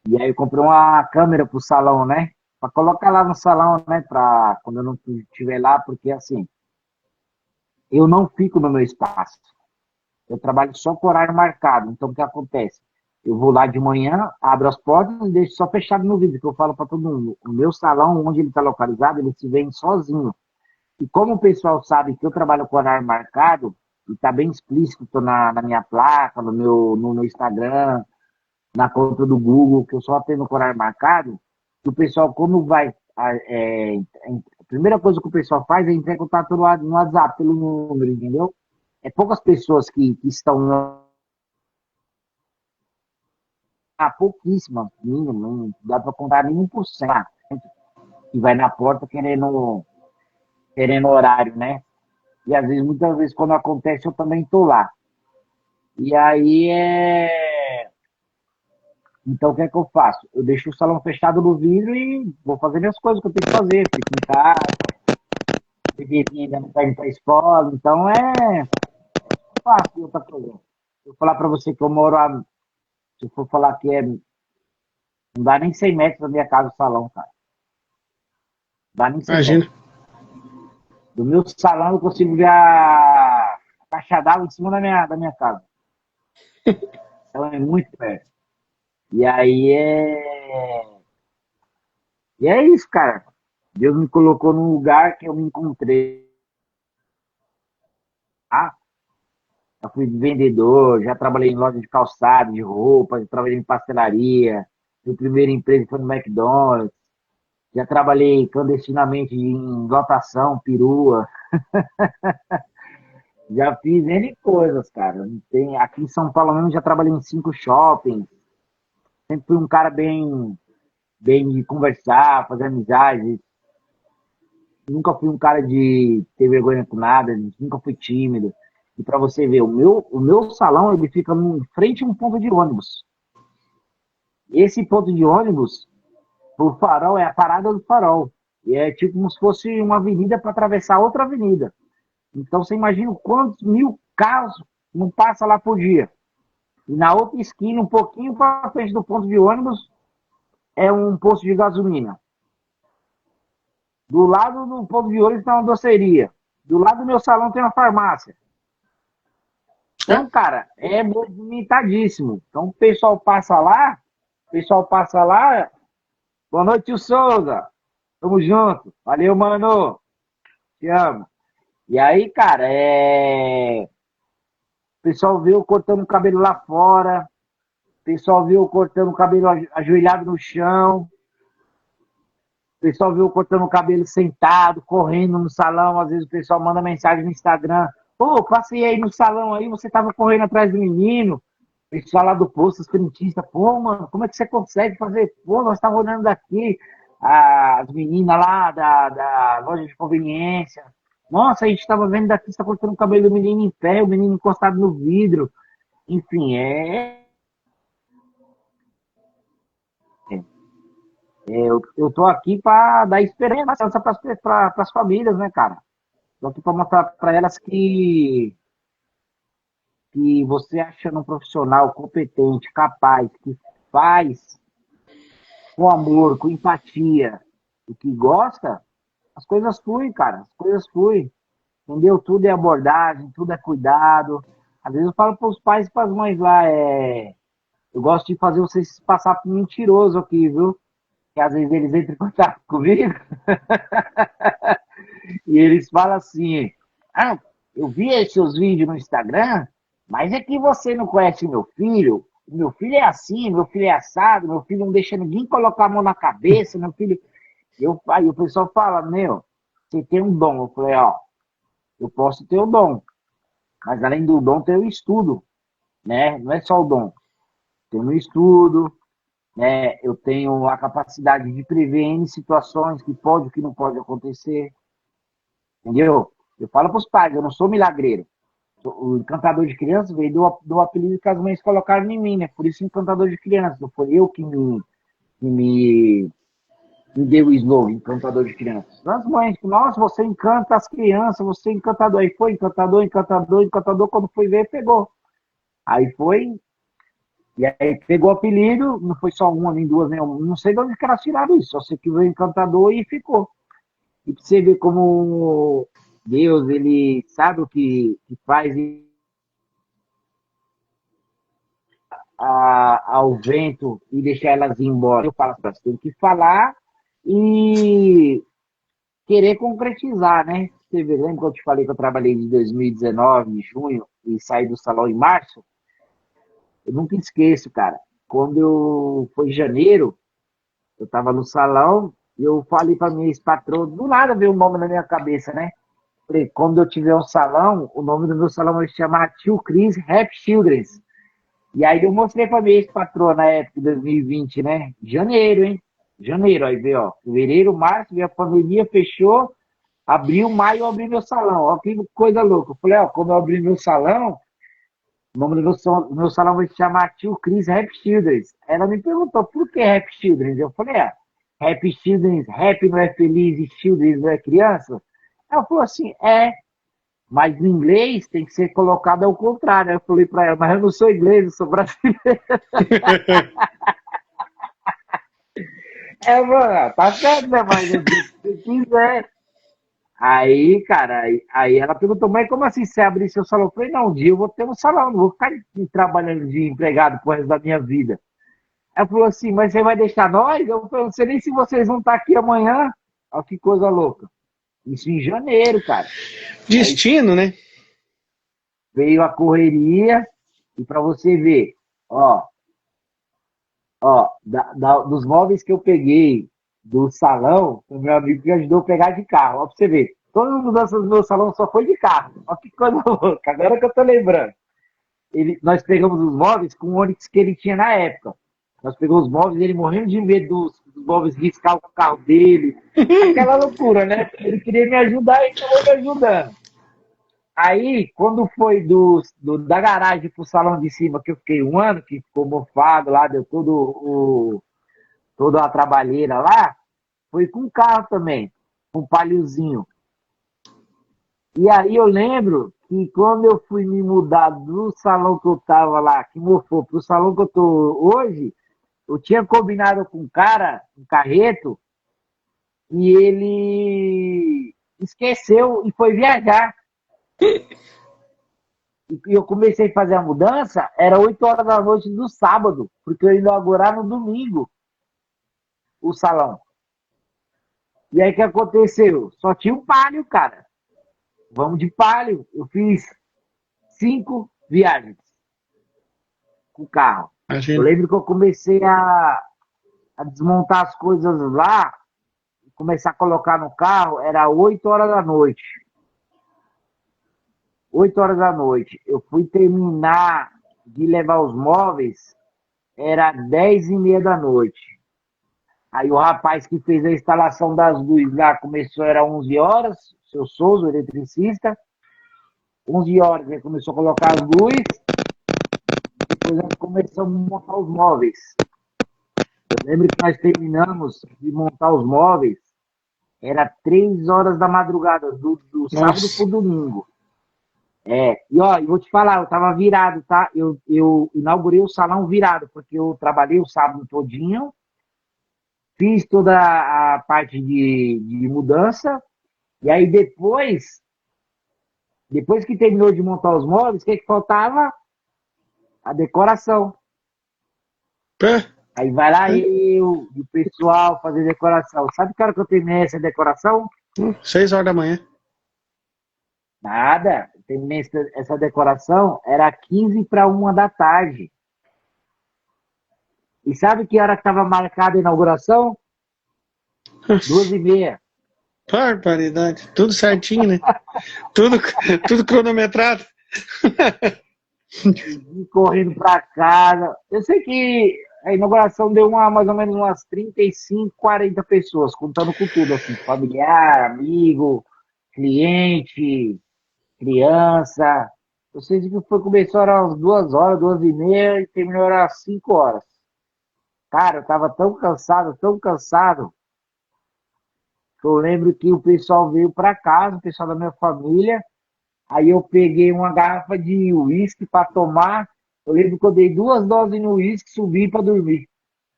e aí eu comprei uma câmera pro salão, né? Para colocar lá no salão, né? Para quando eu não estiver lá, porque assim, eu não fico no meu espaço. Eu trabalho só com horário marcado. Então, o que acontece? Eu vou lá de manhã, abro as portas e deixo só fechado no vídeo, que eu falo para todo mundo. O meu salão, onde ele está localizado, ele se vende sozinho. E como o pessoal sabe que eu trabalho com horário marcado, e está bem explícito na minha placa, no meu Instagram, na conta do Google, que eu só atendo com horário marcado, que o pessoal, como vai. A primeira coisa que o pessoal faz é entrar em contato no WhatsApp, pelo número, entendeu? É poucas pessoas que estão. Pouquíssimas, mínimo, não dá para contar nem 1% que vai na porta querendo horário, né? E às vezes, muitas vezes, quando acontece, eu também tô lá. E aí Então, o que é que eu faço? Eu deixo o salão fechado no vidro e vou fazer minhas coisas que eu tenho que fazer. Fico em casa, o bebezinho ainda não tá indo pra escola. Então, fácil outra coisa. Se eu falar pra você que eu moro se eu for falar que não dá nem 100 metros da minha casa o salão, cara. Não dá nem 100 Imagina. metros. Do meu salão eu consigo ver a caixa d'água em cima da minha casa. Ela é muito perto. E aí E é isso, cara. Deus me colocou num lugar que eu me encontrei. Ah, já fui vendedor, já trabalhei em loja de calçado, de roupa, já trabalhei em pastelaria. Meu primeiro emprego foi no McDonald's. Já trabalhei clandestinamente em lotação, perua. Já fiz N coisas, cara. Aqui em São Paulo mesmo já trabalhei em 5 shoppings. Sempre fui um cara bem de conversar, fazer amizade. Nunca fui um cara de ter vergonha com nada, nunca fui tímido. E para você ver, o meu salão ele fica em frente a um ponto de ônibus. Esse ponto de ônibus, o farol é a parada do farol. E é tipo como se fosse uma avenida para atravessar outra avenida. Então você imagina quantos mil carros não passa lá por dia. E na outra esquina, um pouquinho para frente do ponto de ônibus, é um posto de gasolina. Do lado do ponto de ônibus tem uma doceria. Do lado do meu salão tem uma farmácia. Então, cara, é movimentadíssimo. Então, o pessoal passa lá. Boa noite, tio Souza. Tamo junto. Valeu, mano. Te amo. E aí, cara, o pessoal vê eu cortando o cabelo lá fora. O pessoal vê eu cortando o cabelo ajoelhado no chão. O pessoal viu eu cortando o cabelo sentado, correndo no salão. Às vezes o pessoal manda mensagem no Instagram. Pô, passei aí no salão aí, você tava correndo atrás do menino. O pessoal lá do posto, os frentistas. Pô, mano, como é que você consegue fazer? Pô, nós estávamos olhando daqui. As meninas lá da loja de conveniência. Nossa, a gente estava vendo daqui, você está cortando o cabelo do menino em pé, o menino encostado no vidro. Enfim, eu tô aqui para dar esperança para as famílias, né, cara? Tô aqui para mostrar para elas que você achando um profissional competente, capaz, que faz com amor, com empatia, o que gosta, as coisas fluem, cara. As coisas fluem. Entendeu? Tudo é abordagem, tudo é cuidado. Às vezes eu falo para os pais e para as mães lá, eu gosto de fazer vocês passar por mentiroso aqui, viu? Que às vezes eles entram em contato comigo e eles falam assim: ah, eu vi esses seus vídeos no Instagram, mas é que você não conhece meu filho. Meu filho é assim, meu filho é assado, meu filho não deixa ninguém colocar a mão na cabeça, meu filho. Aí o pessoal fala: meu, você tem um dom. Eu falei: ó, eu posso ter o dom, mas além do dom tem o estudo, né? Não é só o dom. Tem o estudo, né? Eu tenho a capacidade de prever N situações que pode, que não pode acontecer. Entendeu? Eu falo para os pais, eu não sou milagreiro. O encantador de crianças veio do apelido que as mães colocaram em mim, né? Por isso encantador de crianças. Não foi eu que me deu o slogan, encantador de crianças. As mães, nossa, você encanta as crianças, você é encantador. Aí foi encantador, encantador, encantador. Quando foi ver, pegou. Aí foi, e aí pegou o apelido, não foi só uma, nem duas, nem uma. Não sei de onde que elas tiraram isso. Só sei que veio encantador e ficou. E pra você ver como Deus, ele sabe o que faz ao vento e deixar elas ir embora. Eu falo para elas, tem que falar e querer concretizar, né? Você vê, lembra que eu te falei que eu trabalhei de 2019, em junho, e saí do salão em março? Eu nunca esqueço, cara. Quando foi em janeiro, eu estava no salão e eu falei para minha ex-patroa, do nada veio um nome na minha cabeça, né? Falei, quando eu tiver um salão, o nome do meu salão vai se chamar Tio Chris Rap Children's. E aí eu mostrei pra minha ex-patroa na época de 2020, né? Janeiro, hein? Janeiro, aí veio, ó. Fevereiro, março, veio a pandemia, fechou. Abril, maio, eu abri meu salão. Ó, que coisa louca. Eu falei, ó, quando eu abri meu salão, o nome do meu salão vai se chamar Tio Chris Rap Children's. Ela me perguntou, por que Rap Children's? Eu falei, Rap Children's, rap não é feliz e Children's não é criança? Ela falou assim, Mas no inglês tem que ser colocado ao contrário. Eu falei para ela, mas eu não sou inglês, eu sou brasileiro. É, mano, tá certo, né? Mas é do jeito que você quiser. Aí, cara, aí ela perguntou, mas como assim você abrir seu salão? Eu falei, não, um dia eu vou ter um salão, não vou ficar trabalhando de empregado pro resto da minha vida. Ela falou assim, mas você vai deixar nós? Eu falei, não sei nem se vocês vão estar aqui amanhã. Olha que coisa louca. Isso em janeiro, cara. Aí Destino, né? veio a correria e para você ver, ó, dos móveis que eu peguei do salão, o meu amigo me ajudou a pegar de carro. Ó, pra você ver. Todas as mudanças do meu salão só foi de carro. Ó, que coisa louca. Agora que eu tô lembrando. Nós pegamos os móveis com o Onix que ele tinha na época. Nós pegamos os móveis, ele morrendo de medo dos móveis riscar o carro dele. Aquela loucura, né? Ele queria me ajudar e acabou me ajudando. Aí, quando foi da garagem pro salão de cima, que eu fiquei um ano, que ficou mofado lá, deu toda a trabalheira lá, foi com carro também, com um paliozinho. E aí eu lembro que quando eu fui me mudar do salão que eu tava lá, que mofou, pro salão que eu tô hoje, eu tinha combinado com um cara, um carreto, e ele esqueceu e foi viajar. E eu comecei a fazer a mudança, era 8 horas da noite do sábado, porque eu ia inaugurar no domingo o salão. E aí o que aconteceu? Só tinha um palio, cara. Vamos de palio. Eu fiz 5 viagens com o carro. Eu Imagina. lembro que eu comecei a desmontar as coisas lá, começar a colocar no carro, era 8 horas da noite. 8 horas da noite. Eu fui terminar de levar os móveis, era 10h30 da noite. Aí o rapaz que fez a instalação das luzes lá começou, era 11 horas, seu Souza, o eletricista. 11 horas ele começou a colocar as luzes, depois nós começamos a montar os móveis. Eu lembro que nós terminamos de montar os móveis, era 3 horas da madrugada, do sábado Nossa. pro domingo. E ó, eu vou te falar, eu tava virado, tá? Eu inaugurei o salão virado, porque eu trabalhei o sábado todinho, fiz toda a parte de mudança, e aí depois que terminou de montar os móveis, o que faltava? A decoração. Pé, Aí vai lá pé. eu e o pessoal fazer decoração. Sabe que hora que eu terminei essa decoração? 6 horas da manhã. Nada. Eu terminei essa decoração, era 15 para 1 da tarde. E sabe que hora que estava marcada a inauguração? 2h30. Barbaridade. Tudo certinho, né? Tudo, tudo cronometrado. E correndo para casa. Eu sei que a inauguração deu mais ou menos umas 35, 40 pessoas, contando com tudo, assim, familiar, amigo, cliente, criança. Eu sei que começou às 2 horas, 2h30 e terminou às 5 horas. Cara, eu tava tão cansado, que eu lembro que o pessoal veio para casa, o pessoal da minha família. Aí eu peguei uma garrafa de uísque para tomar. Eu lembro que eu dei 2 doses no uísque e subi para dormir.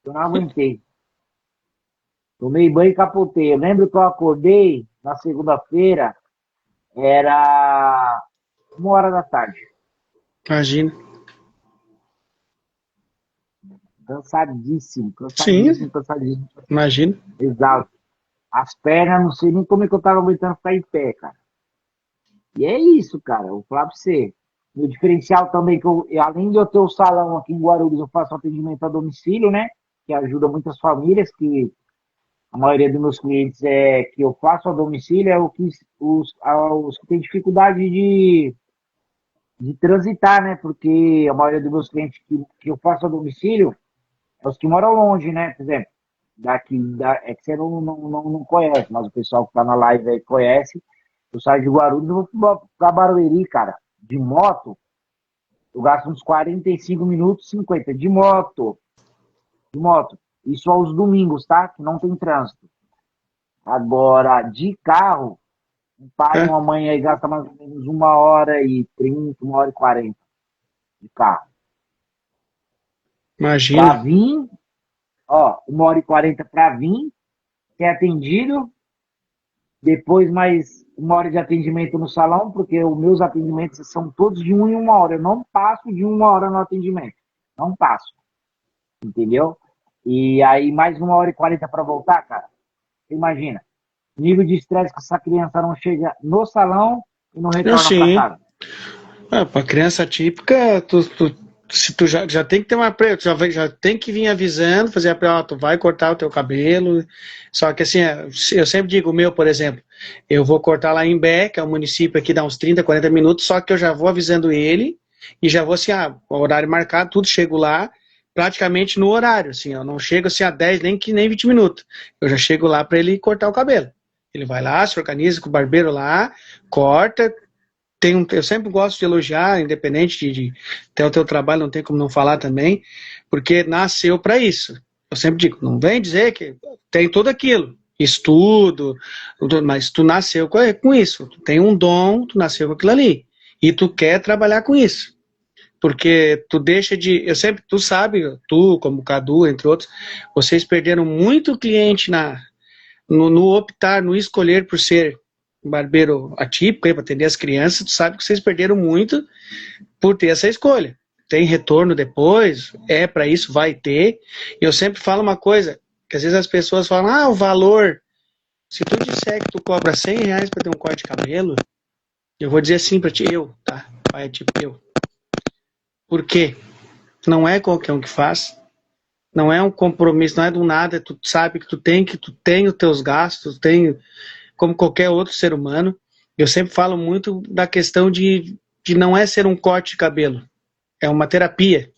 Eu não aguentei. Tomei banho e capotei. Eu lembro que eu acordei na segunda-feira, era 1 hora da tarde. Imagina. Cansadíssimo, Sim, cansadíssimo, cansadíssimo. imagina. Exausto. As pernas, não sei nem como é que eu tava aguentando ficar em pé, cara. E é isso, cara. Eu vou falar pra você. O diferencial também, além de eu ter o salão aqui em Guarulhos, eu faço atendimento a domicílio, né? Que ajuda muitas famílias, que a maioria dos meus clientes que eu faço a domicílio é os que têm dificuldade de transitar, né? Porque a maioria dos meus clientes que eu faço a domicílio é os que moram longe, né? Por exemplo, é que você não conhece, mas o pessoal que está na live aí conhece. Eu saio de Guarulhos, eu vou para Barueri, cara, de moto. Eu gasto uns 45 minutos, 50 de moto. De moto. Isso aos domingos, tá? Que não tem trânsito. Agora, de carro, Um pai e É, uma mãe aí gasta mais ou menos 1h30, 1h40 de carro. Para imagina. vir, ó, 1h40 para vir, ser atendido, depois mais 1 hora de atendimento no salão, porque os meus atendimentos são todos de 1 em 1 hora. Eu não passo de 1 hora no atendimento. Não passo, entendeu? E aí mais 1h40 para voltar, cara. Imagina, nível de estresse que essa criança não chega no salão e não retorna para Sim. casa. Para criança típica, se tu já tem que ter uma já tem que vir avisando, fazer ó, tu vai cortar o teu cabelo. Só que assim, eu sempre digo o meu, por exemplo, eu vou cortar lá em Bé, que é um município aqui, dá uns 30, 40 minutos, só que eu já vou avisando ele e já vou assim, horário marcado, tudo, chego lá praticamente no horário, assim, eu não chego assim a 10 nem 20 minutos. Eu já chego lá para ele cortar o cabelo. Ele vai lá, se organiza com o barbeiro lá, corta, eu sempre gosto de elogiar, independente de até o teu trabalho, não tem como não falar também, porque nasceu para isso. Eu sempre digo, não vem dizer que tem tudo aquilo, estudo, mas tu nasceu com isso, tu tem um dom, tu nasceu com aquilo ali, e tu quer trabalhar com isso. Porque tu deixa de. Tu sabe, tu, como o Cadu, entre outros, vocês perderam muito cliente no optar, no escolher por ser um barbeiro atípico para atender as crianças, tu sabe que vocês perderam muito por ter essa escolha. Tem retorno depois, para isso, vai ter. E eu sempre falo uma coisa, que às vezes as pessoas falam, o valor, se tu disser que tu cobra R$ 100 para ter um corte de cabelo, eu vou dizer assim para ti, tá? Vai, tipo, eu. Por quê? Não é qualquer um que faz, não é um compromisso, não é do nada, tu sabe que tu tem os teus gastos, tem como qualquer outro ser humano. Eu sempre falo muito da questão de não é ser um corte de cabelo, é uma terapia.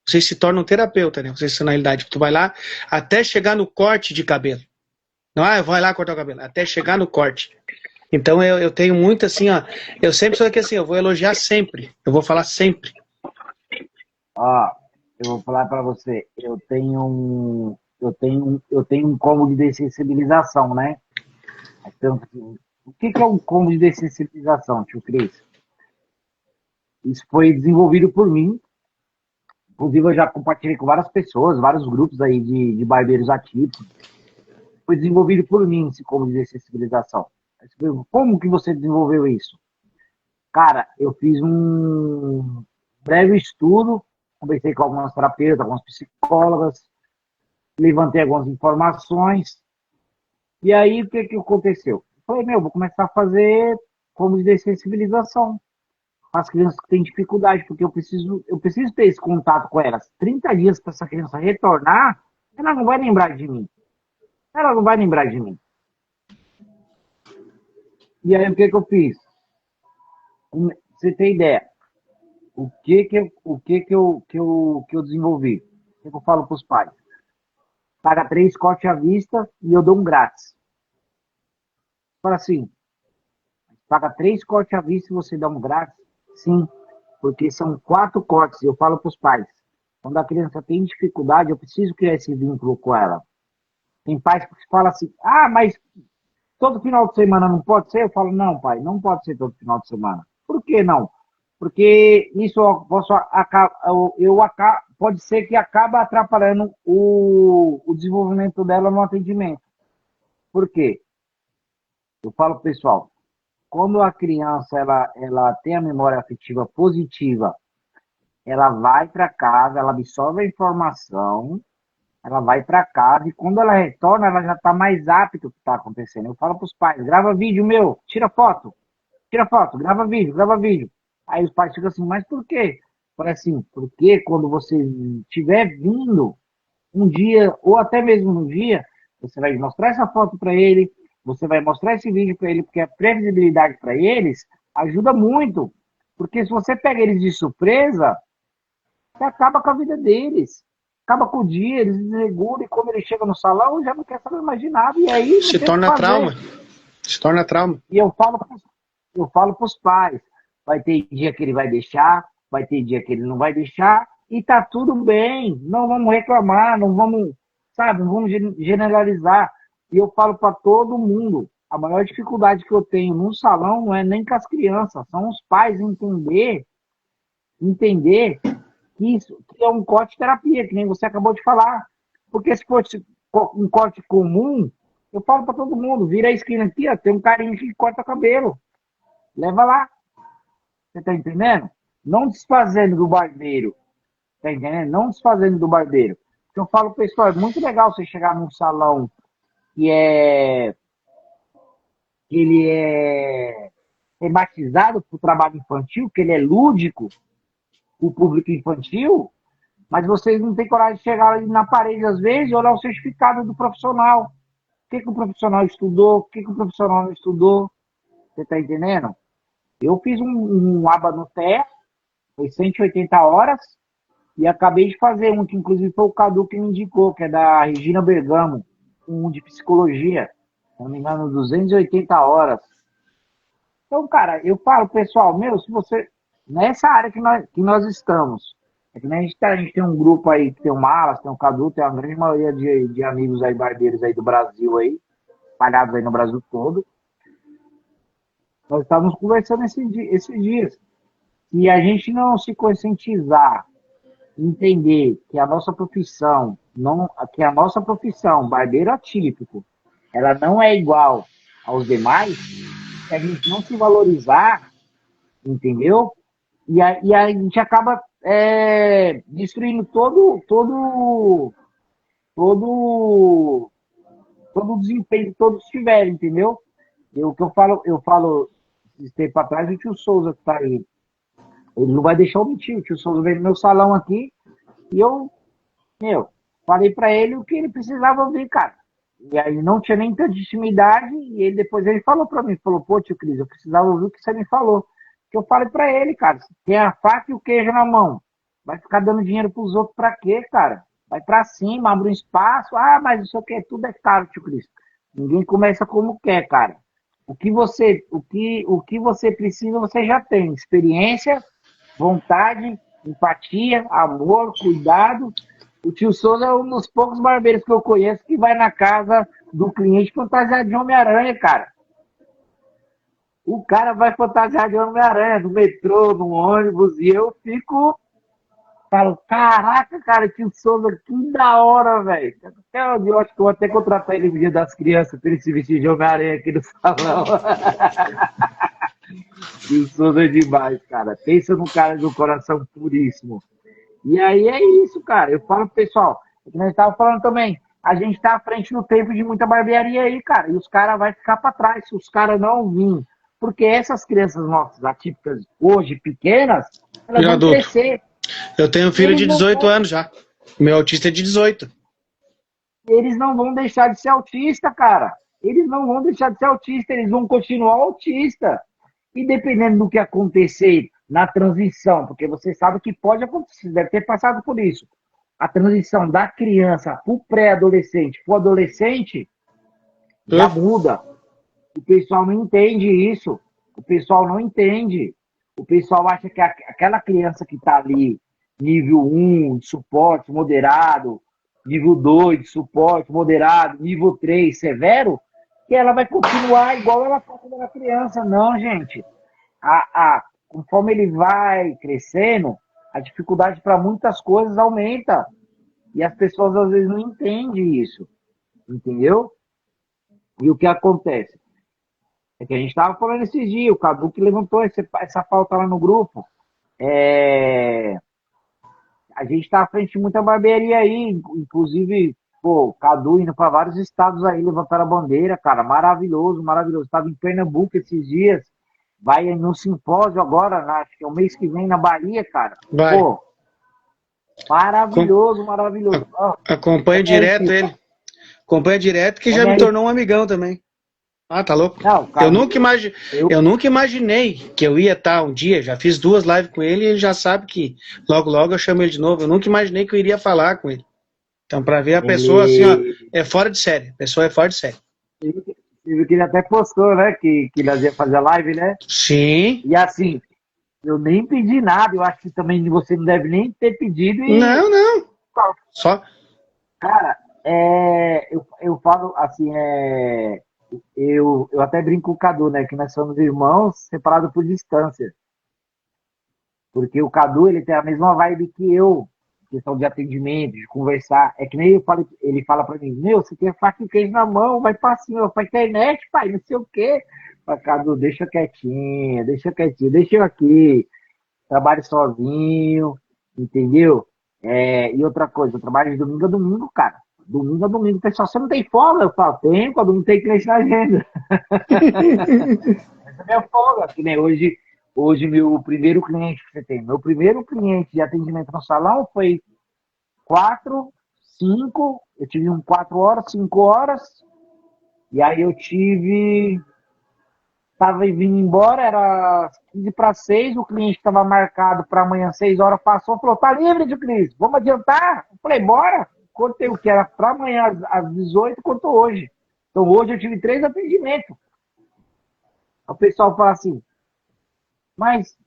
Você se torna um terapeuta, né? Você, na realidade, tu vai lá até chegar no corte de cabelo. Não, eu vou lá cortar o cabelo, até chegar no corte. Então eu tenho muito assim, ó. Eu sempre sou aqui assim, eu vou elogiar sempre, eu vou falar sempre. Ó, eu vou falar para você, eu tenho um combo de dessensibilização, né? Então, o que é um combo de dessensibilização, tio Cris? Isso foi desenvolvido por mim. Inclusive, eu já compartilhei com várias pessoas, vários grupos aí de barbeiros atípicos. Foi desenvolvido por mim esse combo de dessensibilização. Como que você desenvolveu isso? Cara, eu fiz um breve estudo, conversei com algumas terapeutas, algumas psicólogas, levantei algumas informações. E aí, o que aconteceu? Eu falei, vou começar a fazer como de dessensibilização para as crianças que têm dificuldade, porque eu preciso ter esse contato com elas. 30 dias para essa criança retornar, ela não vai lembrar de mim. Ela não vai lembrar de mim. E aí, o que eu fiz? Você tem ideia? O que eu desenvolvi? O que eu falo para os pais? Paga 3 cortes à vista e eu dou um grátis. Fala assim, paga 3 cortes à vista e você dá um grátis? Sim, porque são 4 cortes. Eu falo para os pais, quando a criança tem dificuldade, eu preciso criar esse vínculo com ela. Tem pais que falam assim, mas todo final de semana não pode ser? Eu falo, não, pai, não pode ser todo final de semana. Por que não? Porque isso pode ser que acabe atrapalhando o desenvolvimento dela no atendimento. Por quê? Eu falo, pessoal, quando a criança ela tem a memória afetiva positiva, ela vai para casa, ela absorve a informação, ela vai para casa e quando ela retorna, ela já está mais apta ao que está acontecendo. Eu falo para os pais, grava vídeo meu, tira foto, grava vídeo, grava vídeo. Aí os pais ficam assim, mas por quê? Parece assim, porque quando você estiver vindo um dia, ou até mesmo no dia, você vai mostrar essa foto para ele, você vai mostrar esse vídeo para ele, porque a previsibilidade para eles ajuda muito. Porque se você pega eles de surpresa, você acaba com a vida deles. Acaba com o dia, eles desregulam e quando ele chega no salão, já não quer saber mais de nada. E aí não Se tem o que torna fazer. trauma. Se torna trauma. E eu falo para os pais, vai ter dia que ele vai deixar, vai ter dia que ele não vai deixar, e tá tudo bem, não vamos reclamar, não vamos, sabe, não vamos generalizar. E eu falo para todo mundo, A maior dificuldade que eu tenho num salão não é nem com as crianças, são os pais entender que isso que é um corte terapia, que nem você acabou de falar. Porque se fosse um corte comum, eu falo para todo mundo, vira a esquina aqui, ó, tem um carinha que corta cabelo. Leva lá. Você tá entendendo? Não desfazendo do barbeiro. Tá entendendo? Não desfazendo do barbeiro. Porque eu falo, pessoal, é muito legal você chegar num salão que é que ele é tematizado para o trabalho infantil, que ele é lúdico, o público infantil, mas vocês não têm coragem de chegar ali na parede, às vezes, e olhar o certificado do profissional. O que o profissional estudou, o que o profissional não estudou. Você está entendendo? Eu fiz um aba no TE, foi 180 horas, e acabei de fazer um, que inclusive foi o Cadu que me indicou, que é da Regina Bergamo, um de psicologia, se não me engano, 280 horas. Então, cara, eu falo, pessoal, meu, se você. Nessa área que nós estamos, é que a gente tem um grupo aí que tem o Malas, tem o Cadu, tem uma grande maioria de amigos aí, barbeiros aí do Brasil aí, espalhados aí no Brasil todo. Nós estávamos conversando esses dias. E a gente não se conscientizar, entender que a nossa profissão, não, que a nossa profissão, barbeiro atípico, ela não é igual aos demais, se a gente não se valorizar, entendeu? E a gente acaba destruindo todo, todo o desempenho que todos tiverem, entendeu? O que eu falo esse tempo atrás, o tio Souza que tá aí, ele não vai deixar eu mentir, o tio Souza veio no meu salão aqui e meu, falei pra ele o que ele precisava ouvir, cara. E aí não tinha nem tanta intimidade, e ele depois ele falou pra mim, falou, pô, tio Cris, eu precisava ouvir o que você me falou. Que eu falei pra ele, cara, tem a faca e o queijo na mão. Vai ficar dando dinheiro pros outros pra quê, cara? Vai pra cima, abre um espaço, mas não sei o que, tudo é caro, tio Cris. Ninguém começa como quer, cara. O que você precisa, você já tem. Experiência, vontade, empatia, amor, cuidado. O tio Souza é um dos poucos barbeiros que eu conheço que vai na casa do cliente fantasiado de Homem-Aranha, cara. O cara vai fantasiado de Homem-Aranha no metrô, no ônibus, e eu falo, caraca, cara, tio Souza, que da hora, velho. Eu acho que eu vou até contratar ele no Dia das Crianças para ele se vestir de Homem-Aranha aqui no salão. Tio Souza é demais, cara. Pensa num cara do coração puríssimo. E aí é isso, cara. Eu falo pro pessoal, é que nós estávamos falando também, a gente tá à frente do tempo de muita barbearia aí, cara. E os caras vão ficar para trás se os caras não virem. Porque essas crianças nossas atípicas, hoje pequenas, elas Filho vão adulto. crescer. Eu tenho um filho de 18 anos já. Meu autista é de 18. Eles não vão deixar de ser autista, cara. Eles não vão deixar de ser autista, eles vão continuar autista. E dependendo do que acontecer na transição, porque você sabe que pode acontecer, deve ter passado por isso. A transição da criança para o pré-adolescente para o adolescente já muda. O pessoal não entende isso. O pessoal não entende. O pessoal acha que aquela criança que está ali, nível 1 de suporte moderado, nível 2 de suporte moderado, nível 3 severo, que ela vai continuar igual ela foi quando era criança. Não, gente. Conforme ele vai crescendo, a dificuldade para muitas coisas aumenta. E as pessoas às vezes não entendem isso. Entendeu? E o que acontece? É que a gente estava falando esses dias, o Cadu que levantou essa pauta lá no grupo. A gente está à frente de muita barbearia aí, inclusive, pô, o Cadu indo para vários estados aí, levantaram a bandeira, cara, maravilhoso, maravilhoso. Estava em Pernambuco esses dias, vai no simpósio agora, acho que é o mês que vem na Bahia, cara. Vai. Pô, maravilhoso, maravilhoso. Acompanho direto ele. Acompanha direto, que já me tornou um amigão também. Ah, tá louco? Não, eu nunca imaginei que eu ia estar um dia, já fiz 2 lives com ele e ele já sabe que logo logo eu chamo ele de novo. Eu nunca imaginei que eu iria falar com ele. Então, pra ver a pessoa assim, ó, é fora de série. A pessoa é fora de série. Que ele até postou, né, que nós ia fazer a live, né? Sim. E assim, eu nem pedi nada, eu acho que também você não deve nem ter pedido. Não. Só. Cara, eu falo assim, eu até brinco com o Cadu, né? Que nós somos irmãos separados por distância. Porque o Cadu, ele tem a mesma vibe que eu, questão de atendimento, de conversar. É que nem eu falo, ele fala pra mim, meu, você tem faca e queijo na mão, vai pra cima, pra internet, pai, não sei o quê. Fala, Cadu, deixa eu aqui, trabalho sozinho, entendeu? E outra coisa, eu trabalho de domingo a domingo, cara. Domingo a domingo, pessoal, você não tem folga? Eu falo, tem, quando não tem cliente na agenda. Essa é a minha folga, que nem hoje meu primeiro cliente que você tem. Meu primeiro cliente de atendimento no salão foi 4, 5, eu tive um 4 horas, 5 horas, e aí eu tava vindo embora, era 15 para 6, o cliente estava marcado para amanhã 6 horas, passou, falou, tá livre de Cris, vamos adiantar? Eu falei, bora. Contei o que era para amanhã às 18, contou hoje. Então hoje eu tive 3 atendimentos. O pessoal fala assim, mas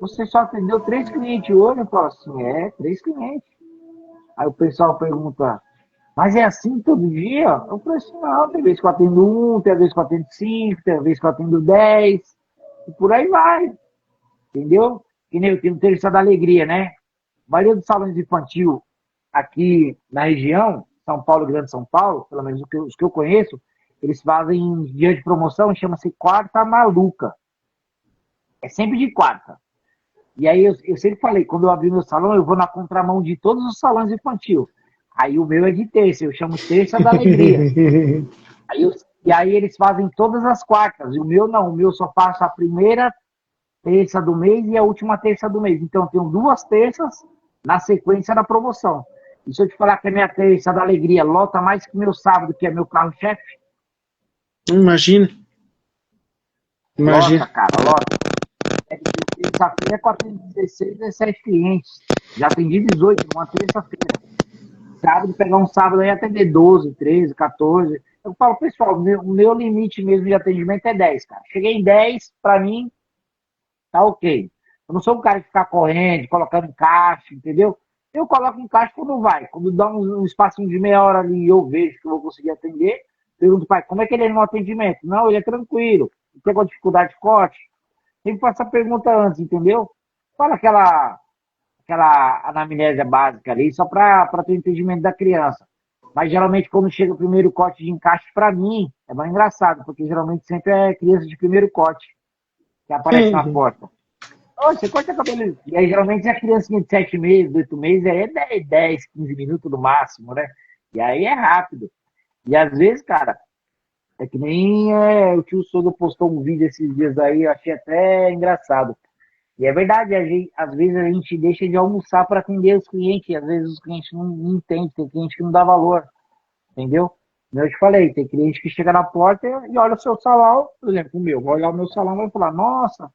você só atendeu 3 clientes hoje? Eu falo assim, 3 clientes. Aí o pessoal pergunta, mas é assim todo dia? Eu falei assim, não, tem vez que eu atendo 1, tem vez que eu atendo 5, tem vez que eu atendo 10, e por aí vai, entendeu? Que nem eu tenho Terça da Alegria, né? A maioria dos salões infantil aqui na região, São Paulo, Grande São Paulo, pelo menos os que eu conheço, eles fazem dia de promoção, chama-se Quarta Maluca. É sempre de quarta. E aí eu sempre falei, quando eu abri meu salão, eu vou na contramão de todos os salões infantil. Aí o meu é de terça, eu chamo Terça da Alegria. E aí eles fazem todas as quartas. E o meu não, o meu só faço a primeira terça do mês e a última terça do mês. Então eu tenho 2 terças na sequência da promoção. E se eu te falar que a minha Terça da Alegria lota mais que meu sábado, que é meu carro-chefe? Imagina. Lota, Imagina. cara, lota. Terça-feira eu atendo 16, 17 clientes. Já atendi 18 numa terça-feira. Sábado, pegar um sábado aí atender 12, 13, 14. Eu falo, pessoal, o meu limite mesmo de atendimento é 10, cara. Cheguei em 10, pra mim, tá ok. Eu não sou um cara que ficar correndo, colocando em caixa, entendeu? Eu coloco em caixa quando vai. Quando dá um espacinho de meia hora ali e eu vejo que eu vou conseguir atender, pergunto, pai, como é que ele é no atendimento? Não, ele é tranquilo. Tem alguma dificuldade de corte? Sempre faço essa pergunta antes, entendeu? Fala aquela anamnésia básica ali, só para ter o entendimento da criança. Mas geralmente quando chega o primeiro corte de encaixe, para mim, é mais engraçado, porque geralmente sempre é criança de primeiro corte que aparece na porta. Ô, você corta cabelo. E aí geralmente é a criancinha de 7 meses, 8 meses, é 10, 15 minutos no máximo, né? E aí é rápido. E às vezes, cara, é que nem o tio Sodo postou um vídeo esses dias aí, eu achei até engraçado. E é verdade, às vezes a gente deixa de almoçar para atender os clientes, e às vezes os clientes não entendem, tem cliente que não dá valor, entendeu? Como eu te falei, tem cliente que chega na porta e olha o seu salão, por exemplo, o meu, vai olhar o meu salão e vai falar, nossa,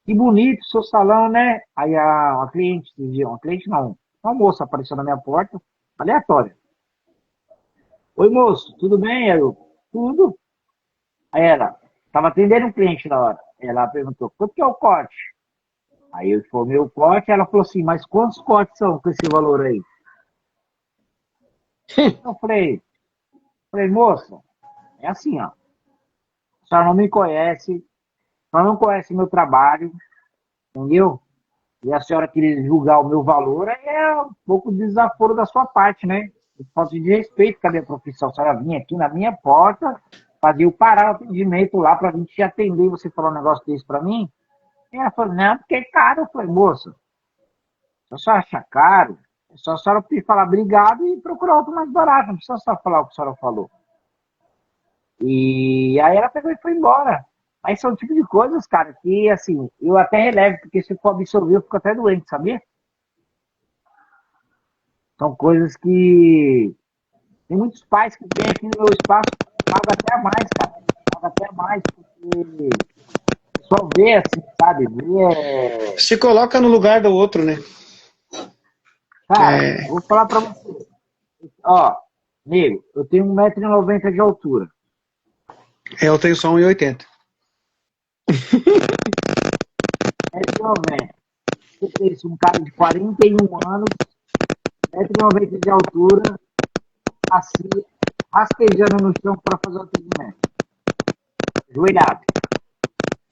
que bonito o seu salão, né? Aí a cliente, uma cliente não, uma moça apareceu na minha porta, aleatória. Oi, moço, tudo bem? Aí eu, tudo. Aí ela, estava atendendo um cliente na hora. Ela perguntou, quanto que é o corte? Aí eu informei o corte, ela falou assim, mas quantos cortes são com esse valor aí? Eu falei, moça, é assim, ó. A senhora não me conhece, a senhora não conhece meu trabalho, entendeu? E a senhora querer julgar o meu valor é um pouco de desaforo da sua parte, né? Falta de respeito com a minha profissão. A senhora vinha aqui na minha porta, fazia eu parar o atendimento lá para vir te atender e você falar um negócio desse para mim? E ela falou, não, porque é caro. Eu falei, moça, se a senhora acha caro, é só a senhora falar obrigado e procurar outro mais barato. Não precisa só falar o que a senhora falou. E aí ela pegou e foi embora. Mas são o tipo de coisas, cara, que assim, eu até relevo, porque se for absorver, eu fico até doente, sabia? São coisas que tem muitos pais que vêm aqui no meu espaço, pagam até a mais, cara. Paga até a mais, porque só vê assim, sabe? Se coloca no lugar do outro, né? Cara, vou falar pra você. Ó, nego, eu tenho 1,90 m de altura. Eu tenho só 1,80 m. 1,90 m. Você pensa, um cara de 41 anos, 1,90 m de altura, assim, rastejando no chão para fazer o atendimento. Ajoelhado.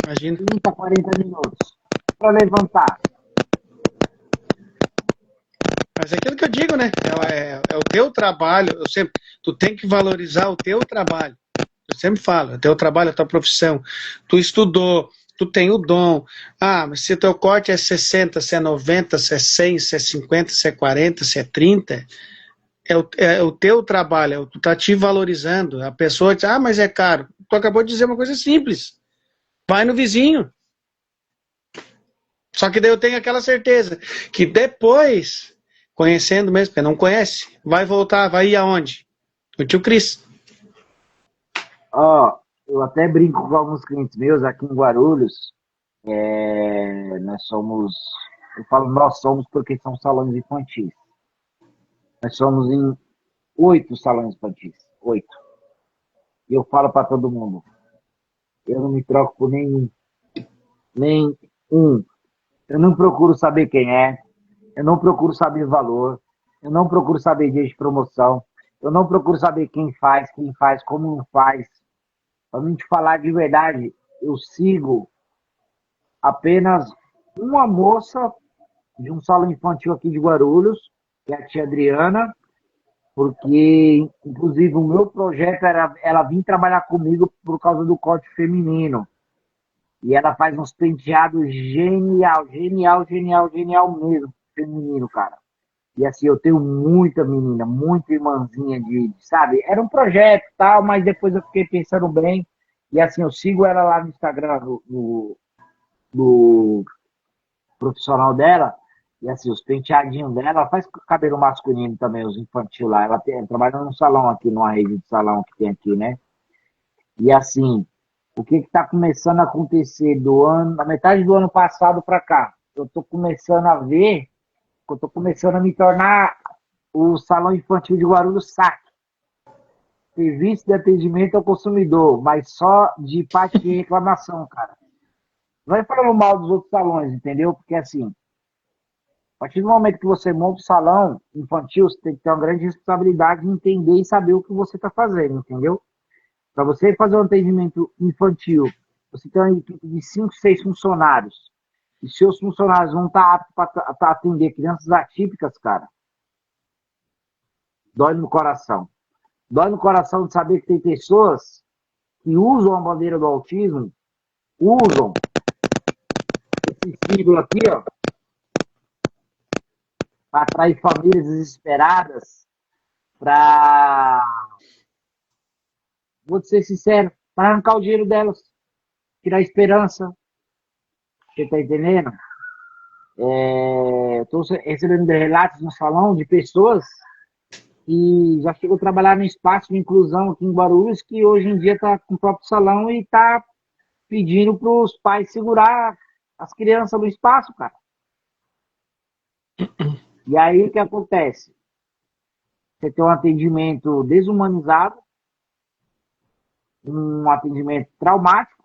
Imagina. 30, 40 minutos. Para levantar. Mas é aquilo que eu digo, né? É o teu trabalho. Tu tem que valorizar o teu trabalho. Eu sempre falo, o teu trabalho, a tua profissão. Tu estudou, tu tem o dom. Ah, mas se teu corte é 60, se é 90, se é 100, se é 50, se é 40, se é 30, é o teu trabalho, tu tá te valorizando. A pessoa diz, ah, mas é caro. Tu acabou de dizer uma coisa simples. Vai no vizinho. Só que daí eu tenho aquela certeza que depois, conhecendo mesmo, porque não conhece, vai voltar, vai ir aonde? O tio Cris. Ó, eu até brinco com alguns clientes meus aqui em Guarulhos. Nós somos, eu falo nós somos porque são salões infantis. Nós somos em 8 salões infantis. 8. E eu falo para todo mundo, eu não me troco por nenhum. Nem um. Eu não procuro saber quem é. Eu não procuro saber valor. Eu não procuro saber dia de promoção. Eu não procuro saber quem faz, como não faz. Para mim te falar de verdade, eu sigo apenas uma moça de um salão infantil aqui de Guarulhos, que é a tia Adriana, porque, inclusive, o meu projeto era ela vir trabalhar comigo por causa do corte feminino. E ela faz uns penteados genial, genial, genial, genial mesmo, feminino, cara. E assim, eu tenho muita menina, muita irmãzinha sabe? Era um projeto e tal, mas depois eu fiquei pensando bem. E assim, eu sigo ela lá no Instagram, no profissional dela. E assim, os penteadinhos dela, ela faz cabelo masculino também, os infantil lá. Ela trabalha num salão aqui, numa rede de salão que tem aqui, né? E assim, o que está começando a acontecer na metade do ano passado para cá? Eu estou começando a ver, eu estou começando a me tornar o Salão Infantil de Guarulhos SAC. Serviço de atendimento ao consumidor, mas só de parte de reclamação, cara. Não é falando mal dos outros salões, entendeu? Porque assim, a partir do momento que você monta o salão infantil, você tem que ter uma grande responsabilidade de entender e saber o que você está fazendo, entendeu? Para você fazer um atendimento infantil, você tem uma equipe de 5, 6 funcionários. E seus funcionários vão estar aptos para atender crianças atípicas, cara. Dói no coração. Dói no coração de saber que tem pessoas que usam a bandeira do autismo, usam esse símbolo aqui, ó, para atrair famílias desesperadas, para, vou ser sincero, para arrancar o dinheiro delas, tirar a esperança. Você tá entendendo? Estou recebendo relatos no salão de pessoas que já chegou a trabalhar no espaço de inclusão aqui em Guarulhos, que hoje em dia está com o próprio salão e está pedindo para os pais segurar as crianças no espaço, cara. E aí o que acontece? Você tem um atendimento desumanizado, um atendimento traumático,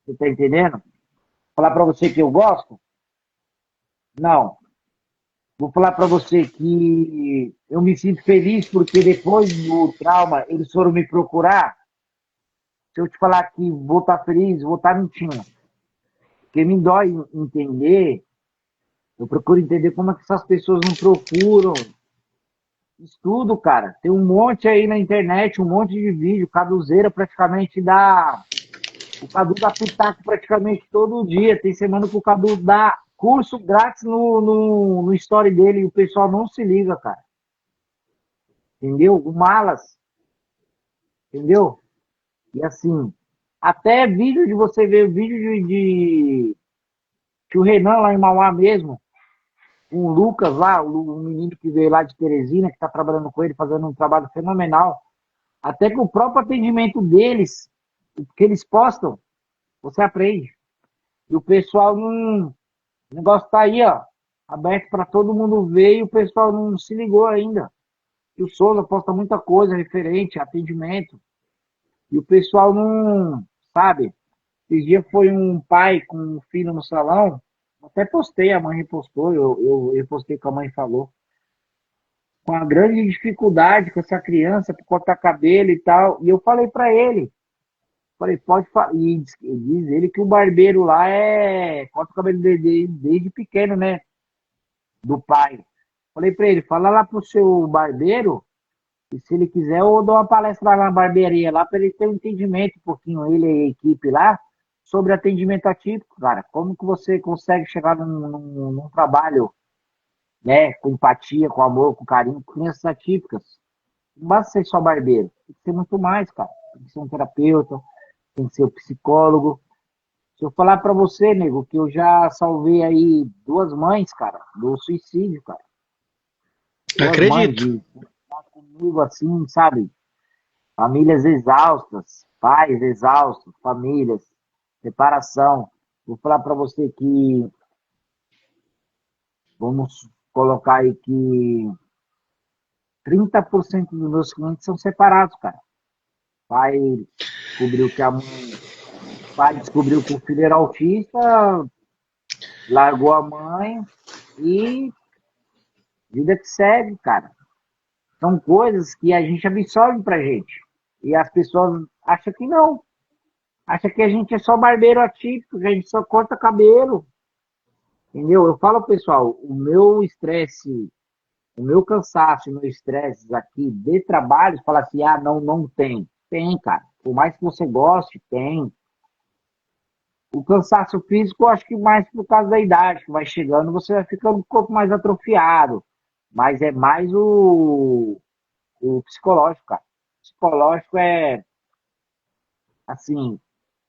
você está entendendo? Falar para você que eu gosto? Não. Vou falar para você que eu me sinto feliz porque depois do trauma eles foram me procurar. Se eu te falar que vou estar feliz, vou estar mentindo. Porque me dói entender, eu procuro entender como é que essas pessoas não procuram estudo, cara. Tem um monte aí na internet, um monte de vídeo. Caduzeira praticamente dá. O Cadu dá pitaco praticamente todo dia. Tem semana que o Cadu dá curso grátis no story dele e o pessoal não se liga, cara. Entendeu? O Malas. Entendeu? E assim, até vídeo de você ver, vídeo que o Renan lá em Mauá mesmo, o Lucas lá, o menino que veio lá de Teresina, que está trabalhando com ele, fazendo um trabalho fenomenal. Até que o próprio atendimento deles, o que eles postam, você aprende. E o pessoal não. O negócio tá aí, ó, aberto para todo mundo ver e o pessoal não se ligou ainda. E o Souza posta muita coisa referente a atendimento. E o pessoal não, sabe? Esse dia foi um pai com um filho no salão, até postei, a mãe repostou, eu repostei que a mãe falou. Com a grande dificuldade com essa criança para cortar cabelo e tal. E eu falei para ele, Falei, pode falar. E diz ele que o barbeiro lá corta o cabelo desde pequeno, né? Do pai. Falei pra ele, fala lá pro seu barbeiro, e se ele quiser, eu dou uma palestra lá na barbearia lá pra ele ter um entendimento um pouquinho, ele e a equipe lá, sobre atendimento atípico, cara. Como que você consegue chegar num trabalho, né? Com empatia, com amor, com carinho, com crianças atípicas. Não basta ser só barbeiro, tem que ser muito mais, cara. Tem que ser um terapeuta, tem que ser um psicólogo. Se eu falar pra você, nego, que eu já salvei aí duas mães, cara, do suicídio, cara. Duas mães Acredito. de estar comigo assim, sabe? Famílias exaustas, pais exaustos, famílias, separação. Vou falar pra você que, vamos colocar aí que 30% dos meus clientes são separados, cara. Pai descobriu que a mãe, pai descobriu que o filho era autista, largou a mãe e vida que segue, cara. São coisas que a gente absorve pra gente. E as pessoas acham que não. Acham que a gente é só barbeiro atípico, que a gente só corta cabelo. Entendeu? Eu falo, pessoal, o meu cansaço, o meu estresse aqui de trabalho, fala assim, ah, não, não tem. Tem, cara. Por mais que você goste, tem. O cansaço físico, eu acho que mais por causa da idade, que vai chegando, você vai ficando com o corpo mais atrofiado. Mas é mais o psicológico, cara. O psicológico é, assim,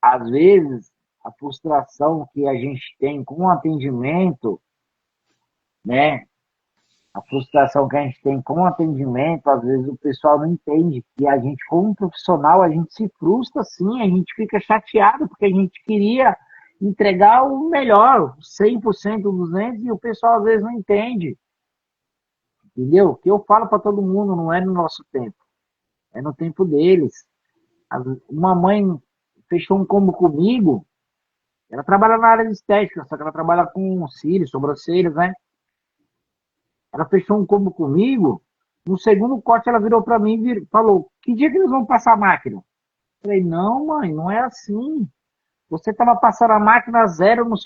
às vezes, a frustração que a gente tem com o atendimento, né? A frustração que a gente tem com o atendimento, às vezes o pessoal não entende que a gente, como profissional, a gente se frustra sim, a gente fica chateado, porque a gente queria entregar o melhor, 100%, 200%, e o pessoal às vezes não entende, entendeu? O que eu falo para todo mundo não é no nosso tempo, é no tempo deles. Uma mãe fechou um combo comigo, ela trabalha na área de estética, só que ela trabalha com cílios, sobrancelhas, né? Ela fechou um combo comigo, no segundo corte ela virou para mim e falou, que dia que eles vão passar a máquina? Eu falei, não mãe, não é assim. Você estava passando a máquina zero no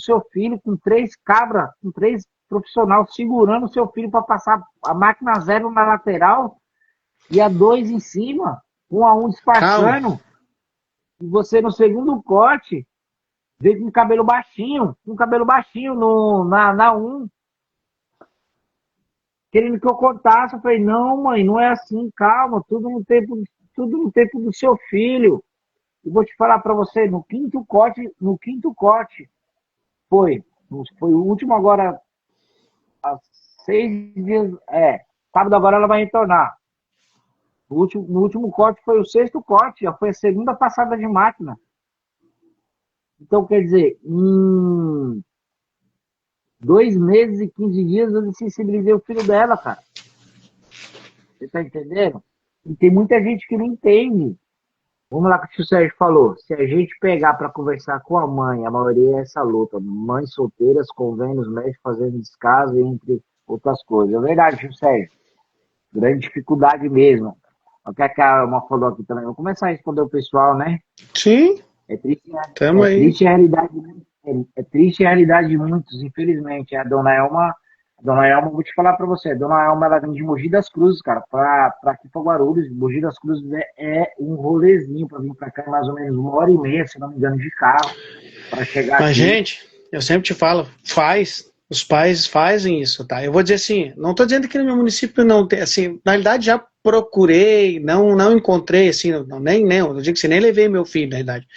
seu filho, com três cabras, com três profissionais segurando o seu filho para passar a máquina zero na lateral e a dois em cima, um a um Calma. disfarçando. E você no segundo corte veio com cabelo baixinho na um, querendo que eu cortasse. Eu falei, não, mãe, não é assim, calma, tudo no tempo do seu filho. E vou te falar para você, no quinto corte, foi, foi o último agora, há 6 dias, sábado agora ela vai retornar. No último corte foi o sexto corte, já foi a segunda passada de máquina. Então, quer dizer, em 2 meses e 15 dias eu sensibilizei o filho dela, cara. Você tá entendendo? E tem muita gente que não entende. Vamos lá que o Sérgio falou. Se a gente pegar para conversar com a mãe, a maioria é essa luta. Mães solteiras, convênios médicos fazendo descaso, entre outras coisas. É verdade, tio Sérgio. Grande dificuldade mesmo. O que a Carla falou aqui também. Vou começar a responder o pessoal, né? Sim, É triste, tamo aí. a realidade, é triste a realidade de muitos, infelizmente. A dona Elma, vou te falar pra você, a dona Elma, ela vem de Mogi das Cruzes, cara, pra aqui pra Guarulhos. Mogi das Cruzes é um rolezinho pra vir pra cá, mais ou menos 1 hora e meia, se não me engano, de carro, pra chegar Mas, aqui. gente, eu sempre te falo, os pais fazem isso, tá? Eu vou dizer assim, não estou dizendo que no meu município não tem, assim, na realidade já procurei, não encontrei, assim, nem, eu digo que você nem levei meu filho, na realidade.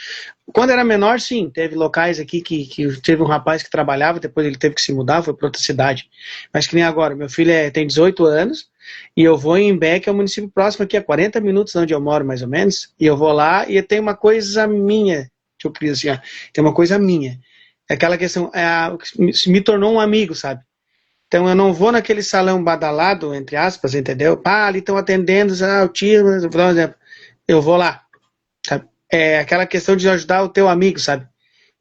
Quando era menor, sim, teve locais aqui que teve um rapaz que trabalhava, depois ele teve que se mudar, foi para outra cidade. Mas que nem agora, meu filho tem 18 anos, e eu vou em Imbé, que é o município próximo aqui, a 40 minutos de onde eu moro, mais ou menos, e eu vou lá e tem uma coisa minha, que eu queria assim, ó, tem uma coisa minha. É aquela questão, me tornou um amigo, sabe? Então eu não vou naquele salão badalado, entre aspas, entendeu? Pá, ali estão atendendo, o tio, por exemplo, eu vou lá, sabe? É aquela questão de ajudar o teu amigo, sabe?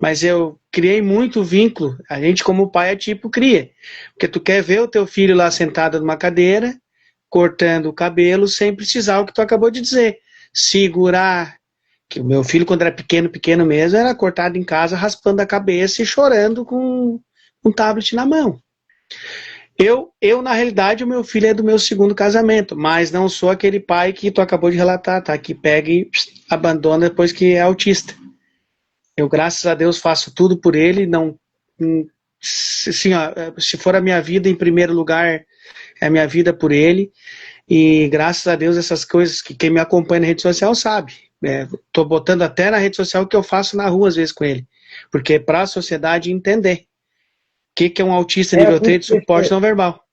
Mas eu criei muito vínculo, a gente como pai é tipo cria, porque tu quer ver o teu filho lá sentado numa cadeira, cortando o cabelo, sem precisar o que tu acabou de dizer, segurar, Que o meu filho, quando era pequeno, pequeno mesmo, era cortado em casa, raspando a cabeça e chorando com um tablet na mão. Na realidade, o meu filho é do meu segundo casamento, mas não sou aquele pai que tu acabou de relatar, tá? Que pega e abandona depois que é autista. Eu, graças a Deus, faço tudo por ele, não... Assim, ó, se for a minha vida em primeiro lugar, é a minha vida por ele, e graças a Deus essas coisas que quem me acompanha na rede social sabe. Tô botando até na rede social o que eu faço na rua às vezes com ele, porque é para a sociedade entender o que é um autista Eu nível vi 3 de que você suporte não verbal.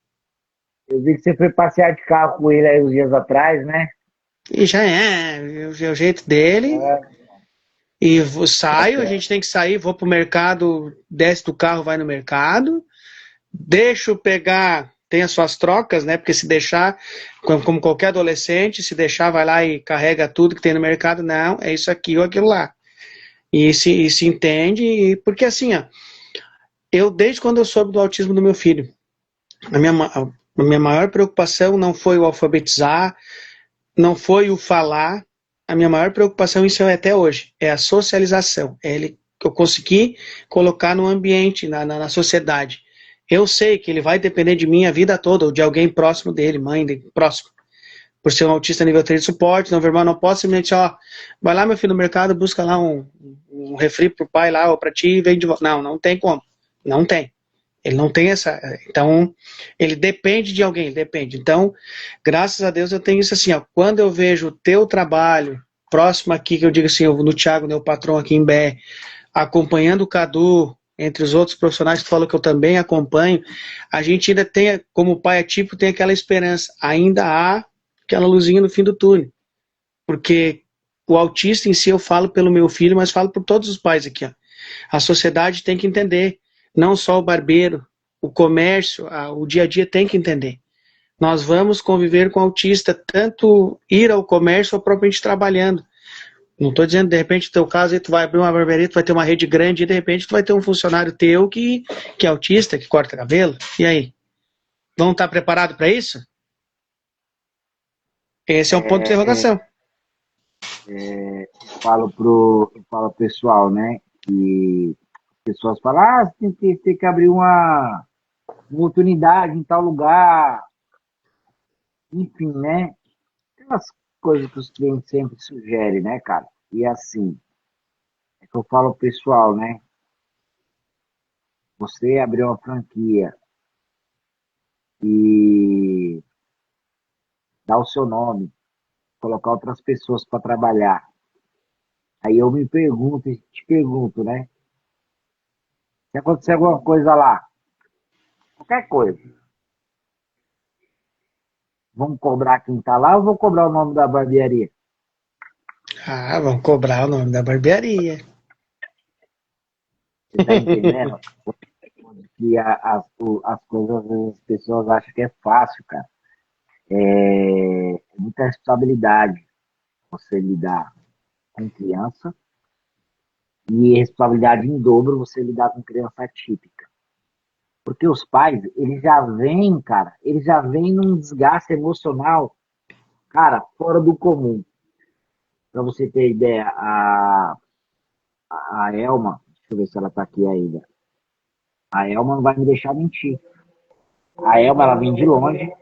eu vi que você foi passear de carro com ele aí uns dias atrás, né? E já é o jeito dele. É, E tá saio, a certo. gente tem que sair, vou pro mercado, desce do carro, vai no mercado, deixo pegar, tem as suas trocas, né? Porque se deixar, como qualquer adolescente, se deixar, vai lá e carrega tudo que tem no mercado, não, é isso aqui ou aquilo lá. E se entende, porque assim, ó, eu desde quando eu soube do autismo do meu filho, a minha maior preocupação não foi o alfabetizar, não foi o falar, a minha maior preocupação, isso é até hoje, é a socialização, é ele que eu consegui colocar no ambiente, na sociedade. Eu sei que ele vai depender de mim a vida toda, ou de alguém próximo dele, mãe dele, próximo. Por ser um autista nível 3 de suporte, não verbal, não posso simplesmente, ó, vai lá, meu filho, no mercado, busca lá um refri pro pai lá, ou pra ti, e vem de volta. Não, não tem como. Não tem. Ele não tem essa. Então, ele depende de alguém, depende. Então, graças a Deus eu tenho isso assim, ó. Quando eu vejo o teu trabalho, próximo aqui, que eu digo assim, eu no Thiago, meu patrão aqui em Bé, acompanhando o Cadu, entre os outros profissionais que tu falou que eu também acompanho, a gente ainda tem, como pai ativo, tem aquela esperança. Ainda há aquela luzinha no fim do túnel. Porque o autista em si eu falo pelo meu filho, mas falo por todos os pais aqui, ó. A sociedade tem que entender, não só o barbeiro, o comércio, o dia a dia tem que entender. Nós vamos conviver com o autista, tanto ir ao comércio ou propriamente trabalhando. Não estou dizendo, de repente, no teu caso, aí tu vai abrir uma barbearia, tu vai ter uma rede grande e de repente tu vai ter um funcionário teu que é autista, que corta cabelo. E aí? Vão estar preparados para isso? Esse é um ponto de interrogação. Eu falo pro pessoal, né? Que as pessoas falam, ah, você tem que abrir uma oportunidade em tal lugar, enfim, né? Aquelas coisas que os clientes sempre sugerem, né, cara? E assim, é que eu falo pro pessoal, né? Você abrir uma franquia e dar o seu nome, colocar outras pessoas para trabalhar. Aí eu me pergunto, e te pergunto, né? Se acontecer alguma coisa lá, qualquer coisa, vamos cobrar quem tá lá ou vou cobrar o nome da barbearia? Ah, vão cobrar o nome da barbearia. Você tá entendendo? Que as coisas, às vezes, as pessoas acham que é fácil, cara. É muita responsabilidade você lidar com criança e responsabilidade em dobro você lidar com criança atípica. Porque os pais, eles já vêm, cara, eles já vêm num desgaste emocional, cara, fora do comum. Pra você ter ideia, a Elma, deixa eu ver se ela tá aqui ainda. A Elma não vai me deixar mentir. A Elma, ela vem de longe.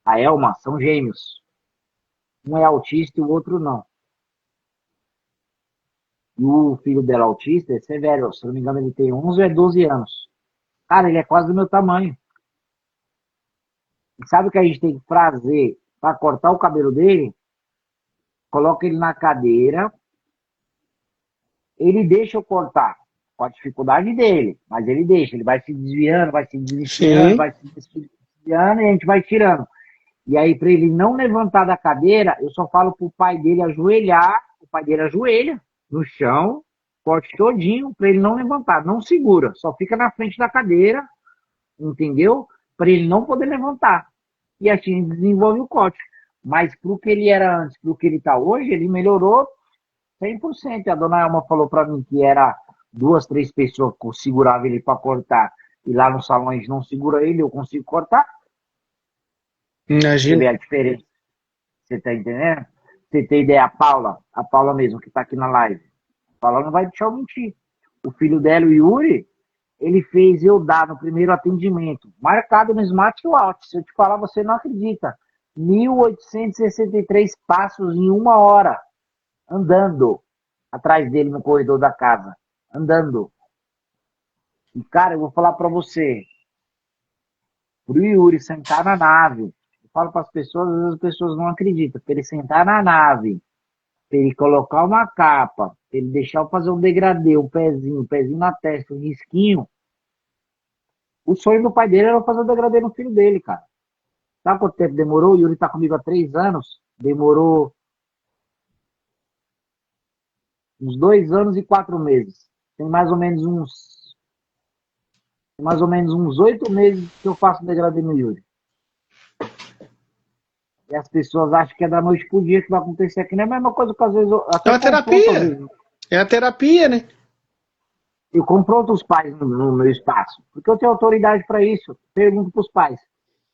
A Elma são gêmeos. Um é autista e o outro não. E o filho dela autista é severo. Se não me engano, ele tem 11 ou 12 anos. Cara, ele é quase do meu tamanho. E sabe o que a gente tem que fazer para cortar o cabelo dele? Coloca ele na cadeira. Ele deixa eu cortar. Com a dificuldade dele. Mas ele deixa. Ele vai se desviando, vai se desviando, Sim. vai se desviando e a gente vai tirando. E aí, para ele não levantar da cadeira, eu só falo pro pai dele ajoelhar. O pai dele ajoelha no chão, corte todinho, para ele não levantar. Não segura, só fica na frente da cadeira, entendeu? Para ele não poder levantar. E assim desenvolve o corte. Mas pro que ele era antes, pro que ele tá hoje, ele melhorou 100%. A dona Elma falou para mim que era duas, três pessoas que seguravam ele para cortar. E lá no salão a gente não segura ele, eu consigo cortar. Você Imagina. vê a diferença. Você tá entendendo? você ter ideia, a Paula mesmo, que tá aqui na live. A Paula não vai deixar eu mentir. O filho dela, o Yuri, ele fez eu dar no primeiro atendimento, marcado no Smartwatch. Se eu te falar, você não acredita. 1.863 passos em 1 hora, andando atrás dele no corredor da casa. Andando. E, cara, eu vou falar pra você, pro Yuri sentar na nave, eu falo para as pessoas, às vezes as pessoas não acreditam, para ele sentar na nave, para ele colocar uma capa, para ele deixar eu fazer um degradê, um pezinho na testa, um risquinho, o sonho do pai dele era eu fazer o degradê no filho dele, cara. Sabe quanto tempo demorou? O Yuri tá comigo há 3 anos, demorou uns 2 anos e 4 meses. Tem mais ou menos uns 8 meses que eu faço degradê no Yuri. E as pessoas acham que é da noite pro dia que vai acontecer aqui. Não é a mesma coisa que às vezes eu É até uma terapia. É a terapia, né? Eu confronto os pais no meu espaço, porque eu tenho autoridade para isso. Pergunto para os pais.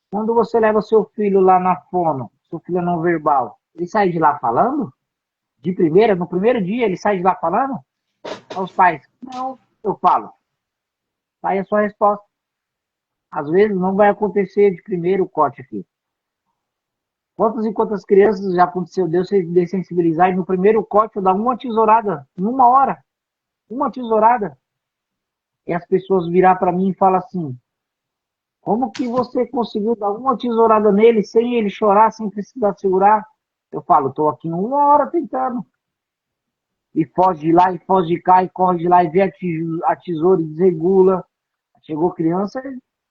Quando você leva seu filho lá na fono, seu filho é não verbal, ele sai de lá falando? De primeira, no primeiro dia, ele sai de lá falando? Aos pais, não, eu falo. Tá aí a sua resposta. Às vezes não vai acontecer de primeiro o corte aqui. Quantas e quantas crianças já aconteceu de eu se dessensibilizar e no primeiro corte eu dar uma tesourada, em 1 hora. Uma tesourada. E as pessoas virar para mim e falar assim, como que você conseguiu dar uma tesourada nele sem ele chorar, sem precisar segurar? Eu falo, estou aqui 1 hora tentando. E foge de lá, e foge de cá, e corre de lá, e vê a tesoura e desregula. Chegou criança,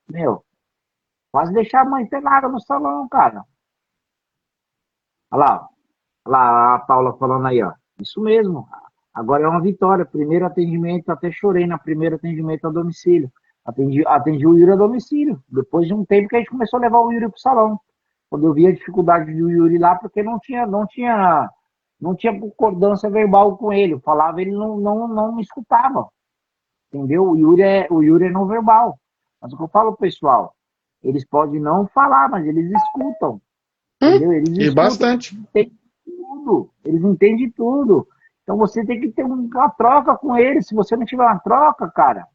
meu, quase deixar a mãe pelada no salão, cara. Olha lá, olha lá a Paula falando aí, ó. Isso mesmo. Agora é uma vitória. Primeiro atendimento, até chorei no primeiro atendimento a domicílio. Atendi o Yuri a domicílio. Depois de um tempo que a gente começou a levar o Yuri pro salão. Quando eu vi a dificuldade do Yuri lá, porque não tinha concordância verbal com ele. Eu falava, ele não me escutava. Entendeu? O Yuri é não verbal. Mas o que eu falo, pessoal, eles podem não falar, mas eles escutam. Entendeu? Eles E escutam. bastante. Eles entendem tudo. Então você tem que ter uma troca com eles. Se você não tiver uma troca, cara.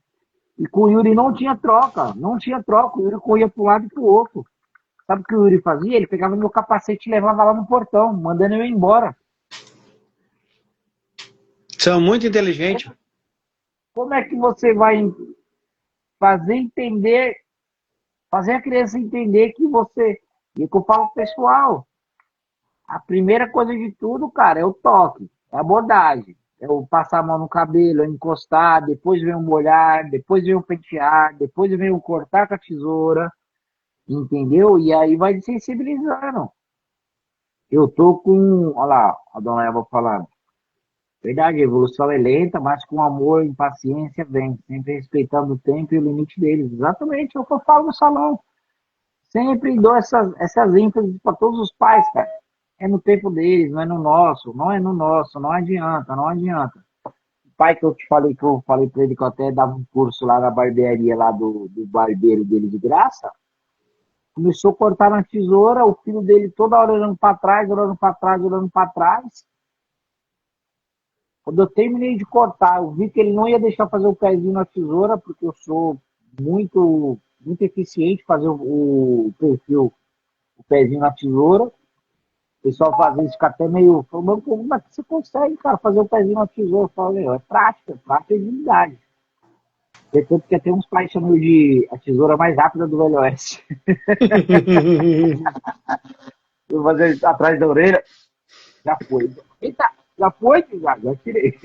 E com o Yuri não tinha troca. Não tinha troca. O Yuri corria para um lado e para o outro. Sabe o que o Yuri fazia? Ele pegava meu capacete e levava lá no portão, mandando eu ir embora. São muito inteligentes. Como é que você vai fazer a criança entender que você... E que eu falo pro pessoal, a primeira coisa de tudo, cara, é o toque, é a abordagem. É o passar a mão no cabelo, é encostar, depois vem o molhar, depois vem o pentear, depois vem o cortar com a tesoura, entendeu? E aí vai sensibilizando. Eu tô com, olha lá, a dona Eva falando. Verdade, a evolução é lenta, mas com amor e paciência vem, sempre respeitando o tempo e o limite deles. Exatamente, é o que eu falo no salão. Sempre dou essas ênfases para todos os pais, cara. É no tempo deles, não é no nosso, não é no nosso, não adianta, não adianta. O pai que eu falei para ele que eu até dava um curso lá na barbearia lá do barbeiro dele de graça, começou a cortar na tesoura, o filho dele toda hora olhando para trás, olhando para trás, olhando para trás. Quando eu terminei de cortar, eu vi que ele não ia deixar fazer o pezinho na tesoura, porque eu sou muito, muito eficiente fazer o perfil, o pezinho na tesoura. O pessoal faz isso, fica até meio... Falando, como é que você consegue, cara, fazer o pezinho na tesoura? Eu falo, é prática e habilidade. Tanto que tem uns pais que chamam de a tesoura mais rápida do Velho Oeste. Eu vou fazer atrás da orelha, já foi. Eita, já foi, já tirei.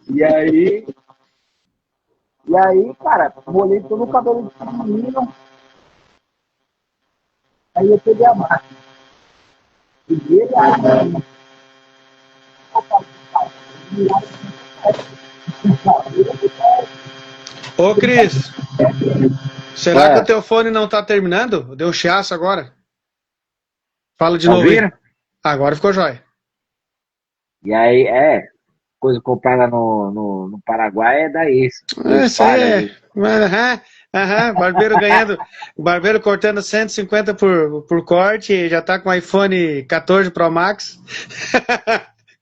E aí, cara, molhei todo o cabelo de menino. Aí eu peguei a máquina. Peguei a máquina. Ô, Cris, será que o teu fone não tá terminando? Deu um chiaço agora? Fala de novo aí. Agora ficou jóia. E aí, coisa comprada no Paraguai é da isso. Isso aí é. Aham, barbeiro ganhando, barbeiro cortando 150 por corte, já tá com iPhone 14 Pro Max.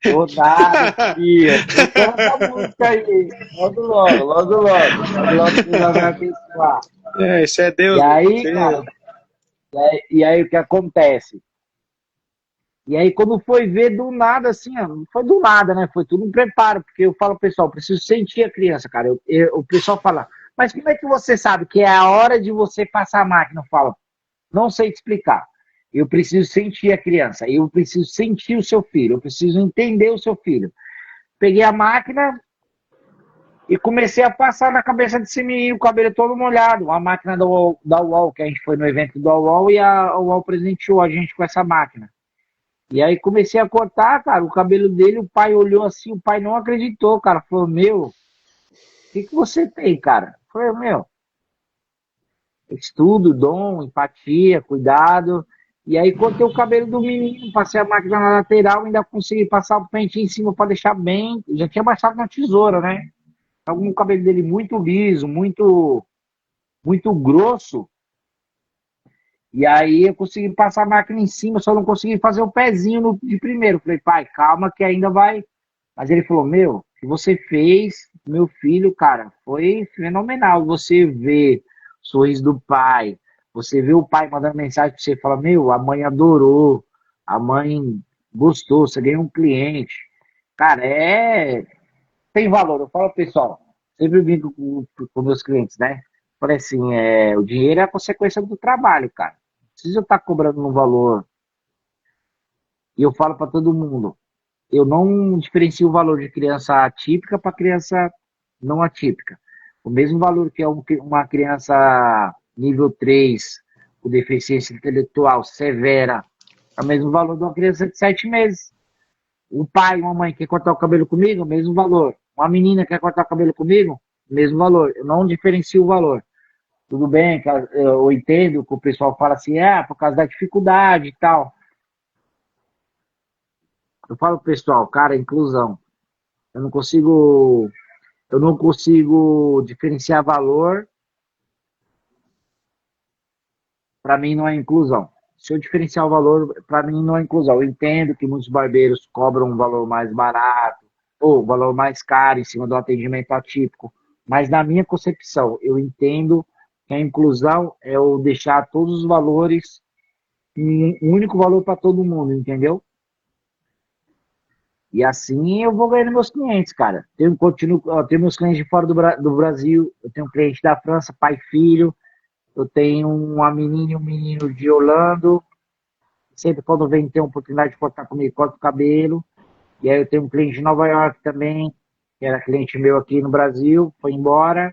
Tô nada, tia. Colocando essa música aí. Logo, logo, logo, logo. Logo, logo você já vai abençoar. É, isso é E Deus, meu. aí, Isso é cara, Deus. e aí o que acontece? E aí, quando foi ver do nada, assim, ó, não foi do nada, né? Foi tudo um preparo, porque eu falo, pessoal, preciso sentir a criança, cara. O pessoal fala, mas como é que você sabe que é a hora de você passar a máquina? Eu falo, não sei te explicar. Eu preciso sentir a criança, eu preciso sentir o seu filho, eu preciso entender o seu filho. Peguei a máquina e comecei a passar na cabeça desse menino, o cabelo todo molhado. A máquina da UOL, que a gente foi no evento da UOL e a UOL presenteou a gente com essa máquina. E aí comecei a cortar, cara, o cabelo dele, o pai olhou assim, o pai não acreditou, cara. Falou, meu, o que você tem, cara? Eu falei, meu, estudo, dom, empatia, cuidado. E aí cortei o cabelo do menino, passei a máquina na lateral, ainda consegui passar o pente em cima para deixar bem. Já tinha baixado na tesoura, né? Algum cabelo dele muito liso, muito grosso. E aí eu consegui passar a máquina em cima, só não consegui fazer o pezinho de primeiro. Falei, pai, calma que ainda vai. Mas ele falou, meu, o que você fez, meu filho, cara, foi fenomenal. Você vê o sorriso do pai, você vê o pai mandando mensagem pra você, fala, meu, a mãe adorou, a mãe gostou, você ganhou um cliente. Cara, tem valor. Eu falo, pessoal, sempre brinco com meus clientes, né? Falei assim, o dinheiro é a consequência do trabalho, cara. Não precisa estar cobrando um valor. E eu falo para todo mundo, eu não diferencio o valor de criança atípica para criança não atípica. O mesmo valor que é uma criança nível 3 com deficiência intelectual severa, é o mesmo valor de uma criança de 7 meses. Um pai, uma mãe quer cortar o cabelo comigo, mesmo valor. Uma menina quer cortar o cabelo comigo, mesmo valor. Eu não diferencio o valor. Tudo bem, eu entendo que o pessoal fala assim, por causa da dificuldade e tal. Eu falo pro pessoal, cara, inclusão. Eu não consigo, eu não consigo diferenciar valor, para mim não é inclusão. Se eu diferenciar o valor, para mim não é inclusão. Eu entendo que muitos barbeiros cobram um valor mais barato ou um valor mais caro em cima do atendimento atípico, mas na minha concepção, eu entendo que a inclusão é eu deixar todos os valores um único valor para todo mundo, entendeu? E assim eu vou ganhando meus clientes, cara. Tenho meus clientes de fora do Brasil, eu tenho um cliente da França, pai e filho, eu tenho uma menina e um menino de Orlando. Sempre quando vem ter uma oportunidade de cortar comigo, corta o cabelo. E aí eu tenho um cliente de Nova York também, que era cliente meu aqui no Brasil, foi embora.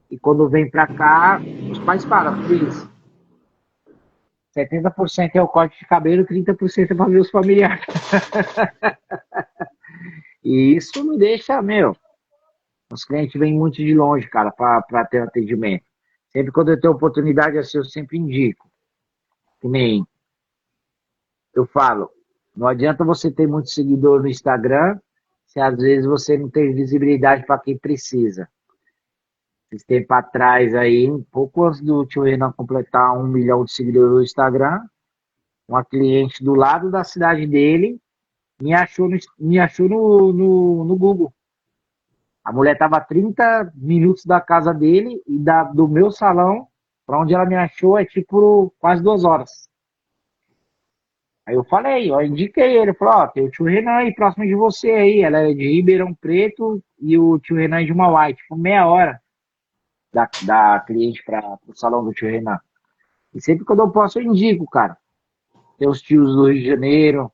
E quando vem pra cá, os pais falam, Cris, 70% é o corte de cabelo, 30% é para ver os familiares. E isso me deixa, meu, os clientes vêm muito de longe, cara, para ter atendimento. Sempre quando eu tenho oportunidade assim, eu sempre indico. Que nem eu falo, não adianta você ter muito seguidor no Instagram, se às vezes você não tem visibilidade para quem precisa. Esse tempo atrás aí, um pouco antes do tio Renan completar 1 milhão de seguidores no Instagram, uma cliente do lado da cidade dele me achou no Google. A mulher estava a 30 minutos da casa dele e do meu salão, para onde ela me achou, é tipo quase 2 horas. Aí eu falei, ó, indiquei ele, falou, ó, tem o tio Renan aí próximo de você aí, ela é de Ribeirão Preto e o tio Renan é de Mauá, tipo meia hora da cliente para o salão do tio Renan. E sempre quando eu posso eu indico, cara. Tem os tios do Rio de Janeiro,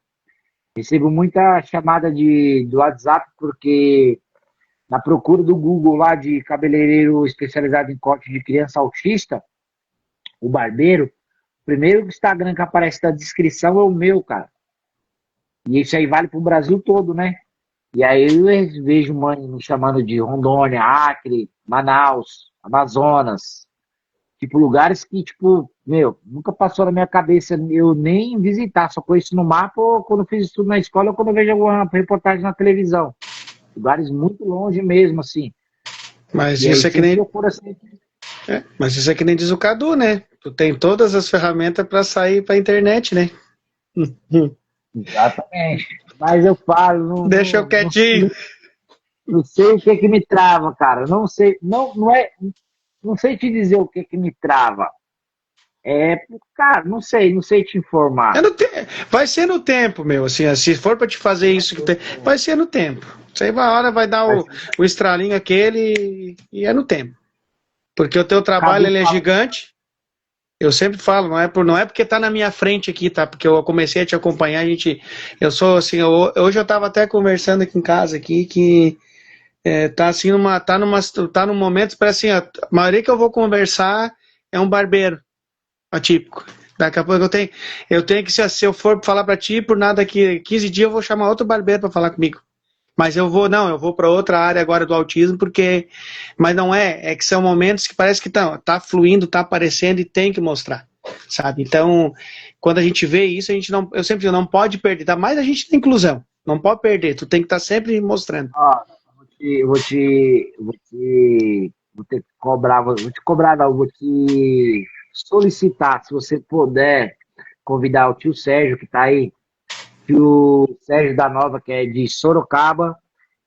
recebo muita chamada do WhatsApp porque na procura do Google lá de cabeleireiro especializado em corte de criança autista, o barbeiro, o primeiro Instagram que aparece na descrição é o meu, cara. E isso aí vale pro Brasil todo, né? E aí eu vejo mãe me chamando de Rondônia, Acre, Manaus, Amazonas. Tipo, lugares que, tipo, meu, nunca passou na minha cabeça eu nem visitar, só conheço no mapa ou quando fiz estudo na escola ou quando eu vejo alguma reportagem na televisão. Lugares muito longe mesmo, assim. Mas E aí isso é que sempre nem procura assim. Mas isso é que nem diz o Cadu, né? Tu tem todas as ferramentas para sair pra internet, né? Exatamente. Mas eu falo, Deixa eu quietinho. não sei o que que me trava, cara. Não sei, não é, não sei te dizer o que que me trava. É, cara, não sei te informar. Vai ser no tempo, meu. Assim, se for para te fazer isso, vai ser no tempo. Isso aí uma hora vai dar Mas o estralinho aquele e é no tempo. Porque o teu o trabalho Cadu ele é fala, gigante. Eu sempre falo, não é porque tá na minha frente aqui, tá? Porque eu comecei a te acompanhar, eu sou assim, hoje eu tava até conversando aqui em casa aqui que tá assim tá num momento, parece assim, a maioria que eu vou conversar é um barbeiro atípico. Daqui a pouco eu tenho que, se eu for falar pra ti, por nada daqui 15 dias eu vou chamar outro barbeiro pra falar comigo. Mas eu vou para outra área agora do autismo, mas não é que são momentos que parece que tá fluindo, tá aparecendo e tem que mostrar, sabe? Então, quando a gente vê isso, eu sempre digo, não pode perder, tá mais a gente tem inclusão, não pode perder, tu tem que estar sempre mostrando. ó, vou ter que cobrar, vou te cobrar, não, vou te solicitar, se você puder convidar o tio Sérgio, que tá aí, tio Sérgio da Nova, que é de Sorocaba,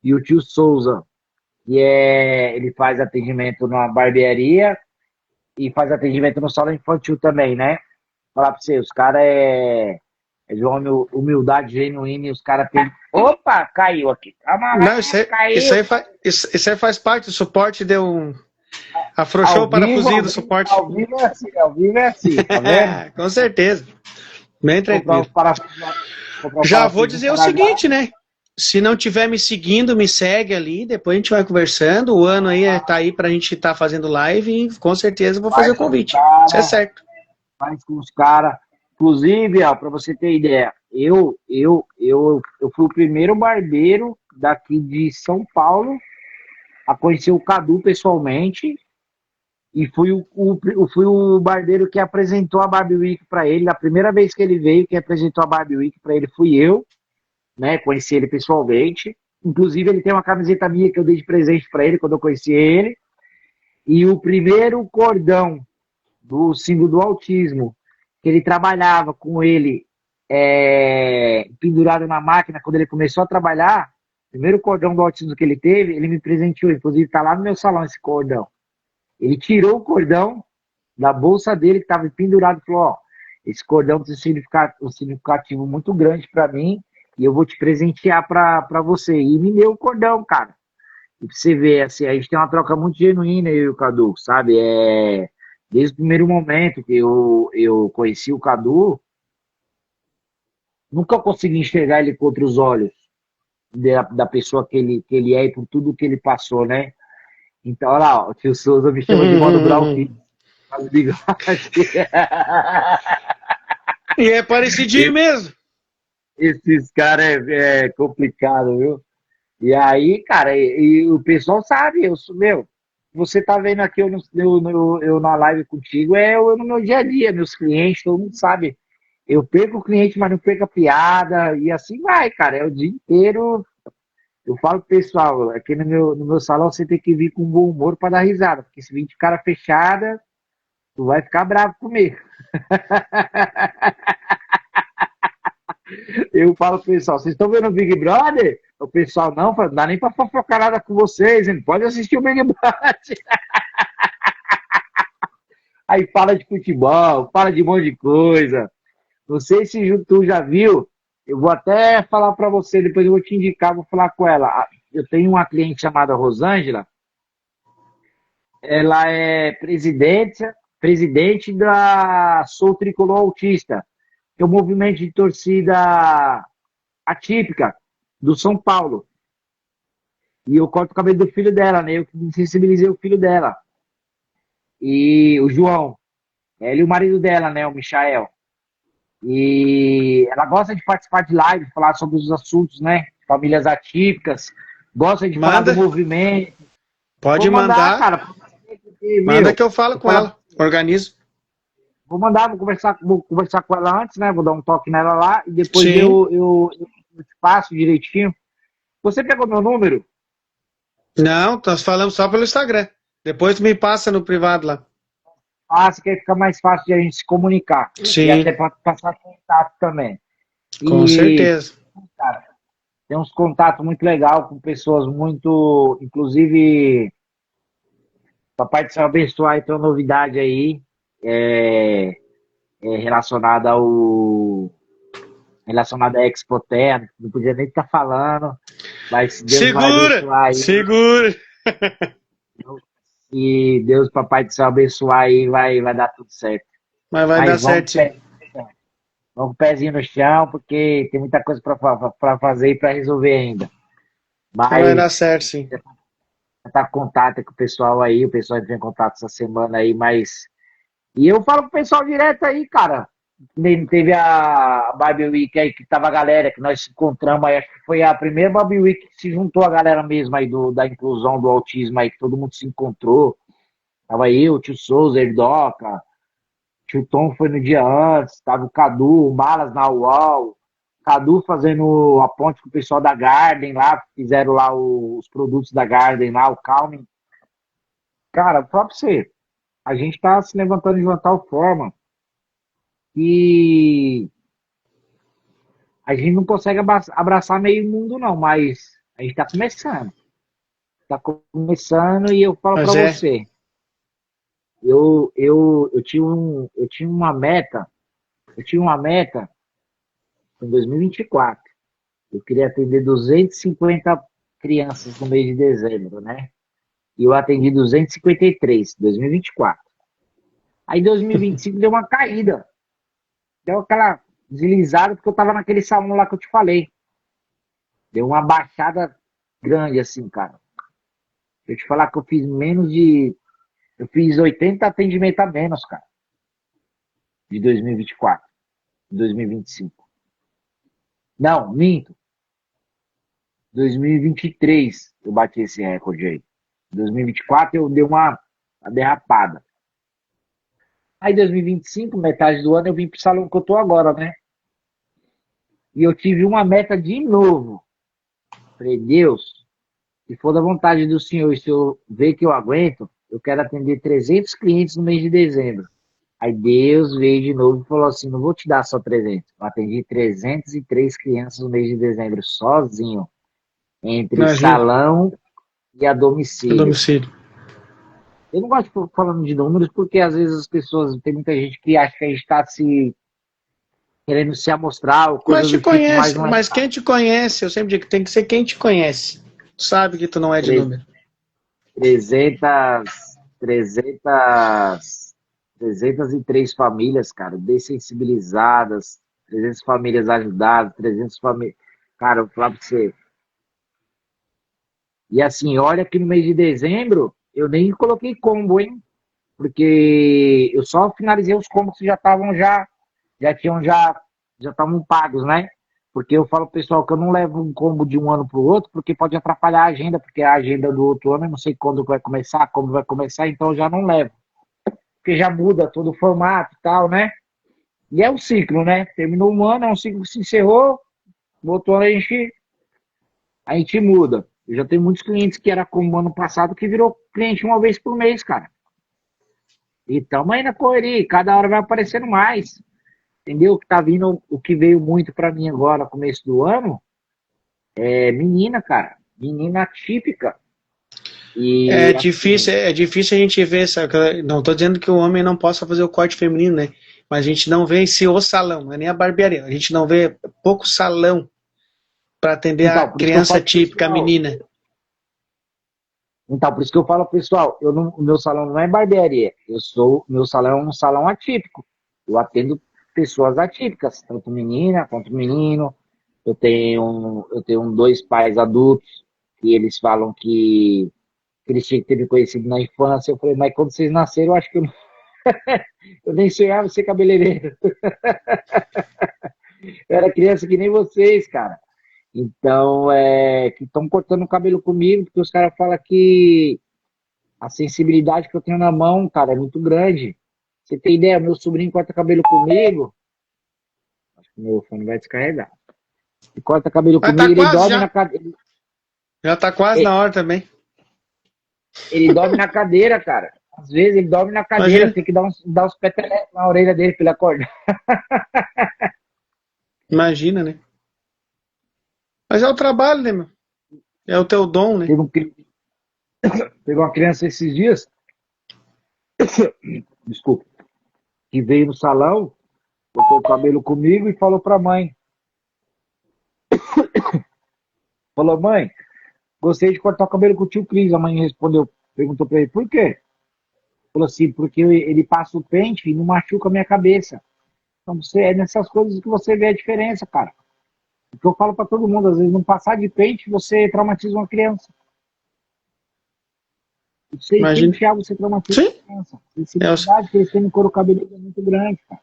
e o tio Souza, ele faz atendimento na barbearia e faz atendimento no salão infantil também, né? Falar pra você, os caras é de uma humildade genuína e os caras têm. Opa, caiu aqui. Calma Não, lá, caiu. isso aí faz parte do suporte, afrouxou Ao o vivo, parafusinho do suporte. ao vivo é assim, ao vivo é assim, tá vendo? Com certeza, bem Comprar tranquilo. os parafusos, comprar o Já vou parafuso dizer o Paraguai. seguinte, né? Se não tiver me seguindo, me segue ali, depois a gente vai conversando. O ano aí tá aí pra gente estar fazendo live e com certeza eu vou fazer o Faz com os convite. Isso é caras, certo. faz com os caras. Inclusive, ó, pra você ter ideia, eu fui o primeiro barbeiro daqui de São Paulo a conhecer o Cadu pessoalmente. E fui o barbeiro que apresentou a Barbie Week para ele. Na primeira vez que ele veio, quem apresentou a Barbie Week para ele fui eu, né? Conheci ele pessoalmente. Inclusive, ele tem uma camiseta minha que eu dei de presente para ele quando eu conheci ele. E o primeiro cordão do símbolo do autismo, que ele trabalhava com ele pendurado na máquina, quando ele começou a trabalhar, o primeiro cordão do autismo que ele teve, ele me presenteou. Inclusive, está lá no meu salão esse cordão. Ele tirou o cordão da bolsa dele que estava pendurado e falou: ó, esse cordão tem um significativo muito grande para mim e eu vou te presentear para você. E me deu o cordão, cara. E pra você ver, assim, a gente tem uma troca muito genuína, eu e o Cadu, sabe? Desde o primeiro momento que eu conheci o Cadu, nunca consegui enxergar ele com outros olhos da pessoa que ele é e por tudo que ele passou, né? Então, olha lá, ó, o tio Souza me chama de Mano Brown aqui. Faz bigode. E é parecidinho mesmo. Esses caras é complicado, viu? E aí, cara, e o pessoal sabe, você tá vendo aqui eu na live contigo, eu no meu dia a dia, meus clientes, todo mundo sabe. Eu perco o cliente, mas não perco a piada, e assim vai, cara, é o dia inteiro. Eu falo pro pessoal, aqui no meu salão você tem que vir com bom humor para dar risada, porque se vir de cara fechada, tu vai ficar bravo comigo. Eu falo pro pessoal, vocês estão vendo o Big Brother? O pessoal, não dá nem pra fofocar nada com vocês, hein? Pode assistir o Big Brother. Aí fala de futebol, fala de um monte de coisa. Não sei se tu já viu, eu vou até falar pra você, depois eu vou te indicar, vou falar com ela. Eu tenho uma cliente chamada Rosângela, ela é presidente da Sou Tricolor Autista, que é um movimento de torcida atípica do São Paulo. E eu corto o cabelo do filho dela, né? Eu sensibilizei o filho dela. E o João, ele e o marido dela, né? O Michael. E ela gosta de participar de live, falar sobre os assuntos, né? Famílias atípicas, gosta de falar do Manda, movimento. pode Vou mandar, mandar. cara. Porque, Manda que eu falo com ela. Organizo. Vou mandar, vou conversar com ela antes, né? Vou dar um toque nela lá e depois Sim. eu te passo direitinho. Você pegou meu número? Não, nós falamos só pelo Instagram. Depois tu me passa no privado lá. fácil, que aí fica mais fácil de a gente se comunicar. Sim. E até para passar contato também. Com certeza. Cara, tem uns contatos muito legais com pessoas muito, inclusive, papai do céu abençoar, então novidade aí, é, relacionada à Expoterra, não podia nem estar falando, mas se Deus vai Segura! abençoar aí, Segura! e Deus, papai do céu abençoar aí, vai dar tudo certo. Mas vai dar Mas certinho. vamos com o pezinho no chão, porque tem muita coisa para fazer e para resolver ainda. Vai dar Mas certo, sim. tá em contato com o pessoal aí, o pessoal entrou em contato essa semana aí, mas. E eu falo pro pessoal direto aí, cara. Teve a Barbie Week aí que tava a galera, que nós se encontramos aí, acho que foi a primeira Barbie Week que se juntou a galera mesmo aí da inclusão do autismo aí, que todo mundo se encontrou. Tava eu, o tio Souza, Erdoca, o tio Tom foi no dia antes, tava o Cadu, o Malas na UOL, Cadu fazendo a ponte com o pessoal da Garden lá, fizeram lá os produtos da Garden lá, o Calming. Cara, vou falar pra você, a gente tá se levantando de uma tal forma que a gente não consegue abraçar meio mundo não, mas a gente tá começando. Tá começando e eu falo pra Mas é. você, eu tinha uma meta em 2024. Eu queria atender 250 crianças no mês de dezembro, né? E eu atendi 253, 2024. Aí 2025 deu uma caída. Deu aquela deslizada porque eu tava naquele salão lá que eu te falei. Deu uma baixada grande assim, cara. Eu te falar que eu fiz menos de. Eu fiz 80 atendimentos a menos, cara. De 2024, 2025. Não, minto. 2023 eu bati esse recorde aí. 2024 eu dei uma derrapada. Aí 2025, metade do ano, eu vim pro salão que eu tô agora, né? E eu tive uma meta de novo. Falei, Deus, se for da vontade do Senhor e se eu ver que eu aguento, eu quero atender 300 clientes no mês de dezembro. Aí Deus veio de novo e falou assim, não vou te dar só 300. Eu atendi 303 crianças no mês de dezembro, sozinho. Entre Imagina. salão e a A domicílio. domicílio. Eu não gosto de ficar falando de números porque às vezes as pessoas, tem muita gente que acha que a gente está se querendo se amostrar ou Mas coisa te do tipo, mas conhece. não é. Mas quem te conhece, eu sempre digo que tem que ser quem te conhece. Tu sabe que tu não é de número. 300, 300, 303 famílias, cara, dessensibilizadas, 300 famílias ajudadas, 300 famílias. Cara, eu vou falar pra você. E assim, olha que no mês de dezembro eu nem coloquei combo, hein? Porque eu só finalizei os combos que já estavam pagos, né? Porque eu falo pro pessoal que eu não levo um combo de um ano para o outro, porque pode atrapalhar a agenda, porque a agenda do outro ano eu não sei quando vai começar, como vai começar, então eu já não levo. Porque já muda todo o formato e tal, né? E é um ciclo, né? Terminou um ano, é um ciclo que se encerrou, no outro ano a gente muda. Eu já tenho muitos clientes que era como ano passado que virou cliente uma vez por mês, cara. E estamos aí na correria, cada hora vai aparecendo mais. Entendeu? O que tá vindo, o que veio muito para mim agora, no começo do ano, é menina, cara. Menina típica. E assim, É difícil a gente ver, sabe? Não tô dizendo que o homem não possa fazer o corte feminino, né? Mas a gente não vê esse o salão, não é nem a barbearia. A gente não vê pouco salão para atender a então, por isso que eu criança falo pro típica, a pessoal. menina. Então, por isso que eu falo, pessoal, o meu salão não é barbearia. Meu salão é um salão atípico. Eu atendo pessoas atípicas, tanto menina quanto menino. Eu tenho dois pais adultos que eles falam que eles tinham que ter me conhecido na infância. Eu falei, mas quando vocês nasceram, eu acho que eu nem sonhava ser cabeleireiro. Eu era criança que nem vocês, cara. Então, que estão cortando o cabelo comigo, porque os caras falam que a sensibilidade que eu tenho na mão, cara, é muito grande. Você tem ideia? Meu sobrinho corta cabelo comigo. Acho que meu fone vai descarregar. Ele corta cabelo Mas comigo, tá ele quase dorme na já. cadeira. Já tá quase na hora também. Ele dorme na cadeira, cara. Às vezes ele dorme na cadeira, Imagina, tem que dar uns petelecos na orelha dele pra ele acordar. imagina, né? Mas é o trabalho, né, meu? É o teu dom, né? Teve um, pegou uma criança esses dias, desculpa, que veio no salão, botou o cabelo comigo e falou pra mãe. Falou, mãe, gostei de cortar o cabelo com o tio Cris. A mãe respondeu, perguntou pra ele, por quê? Falou assim, porque ele passa o pente e não machuca a minha cabeça. Então você, é nessas coisas que você vê a diferença, cara. O que eu falo pra todo mundo, às vezes não passar de pente, você traumatiza uma criança. Você Imagina. pentear, você traumatiza Sim, uma criança. A é, sensibilidade que eles têm no couro cabeludo é muito grande, cara.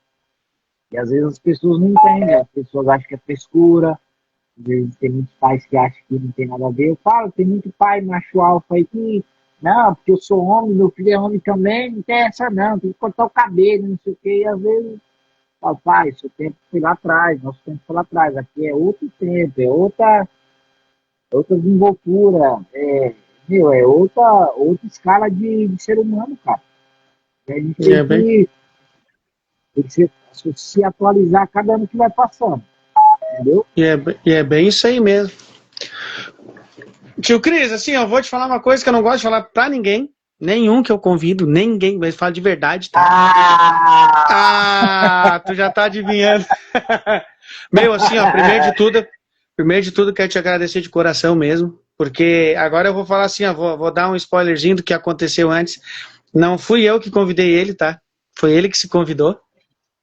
E às vezes as pessoas não entendem, as pessoas acham que é frescura, às vezes tem muitos pais que acham que não tem nada a ver. Eu falo, tem muito pai macho alfa aí que, não, porque eu sou homem, meu filho é homem também, não tem essa não, tem que cortar o cabelo, não sei o quê. E às vezes, eu falo, pai, seu tempo foi lá atrás, nosso tempo foi lá atrás, aqui é outro tempo, outra desenvoltura, meu, é outra escala de ser humano, cara. E a gente é bem, tem que se atualizar a cada ano que vai passando, entendeu? e é bem isso aí mesmo. Tio Cris, assim, eu vou te falar uma coisa que eu não gosto de falar pra ninguém. Nenhum que eu convido, ninguém, mas fala de verdade, tá? Ah! Ah, tu já tá adivinhando. Meu, assim, ó, primeiro de tudo, quero te agradecer de coração mesmo, porque agora eu vou falar assim, ó, vou dar um spoilerzinho do que aconteceu antes. Não fui eu que convidei ele, tá? Foi ele que se convidou,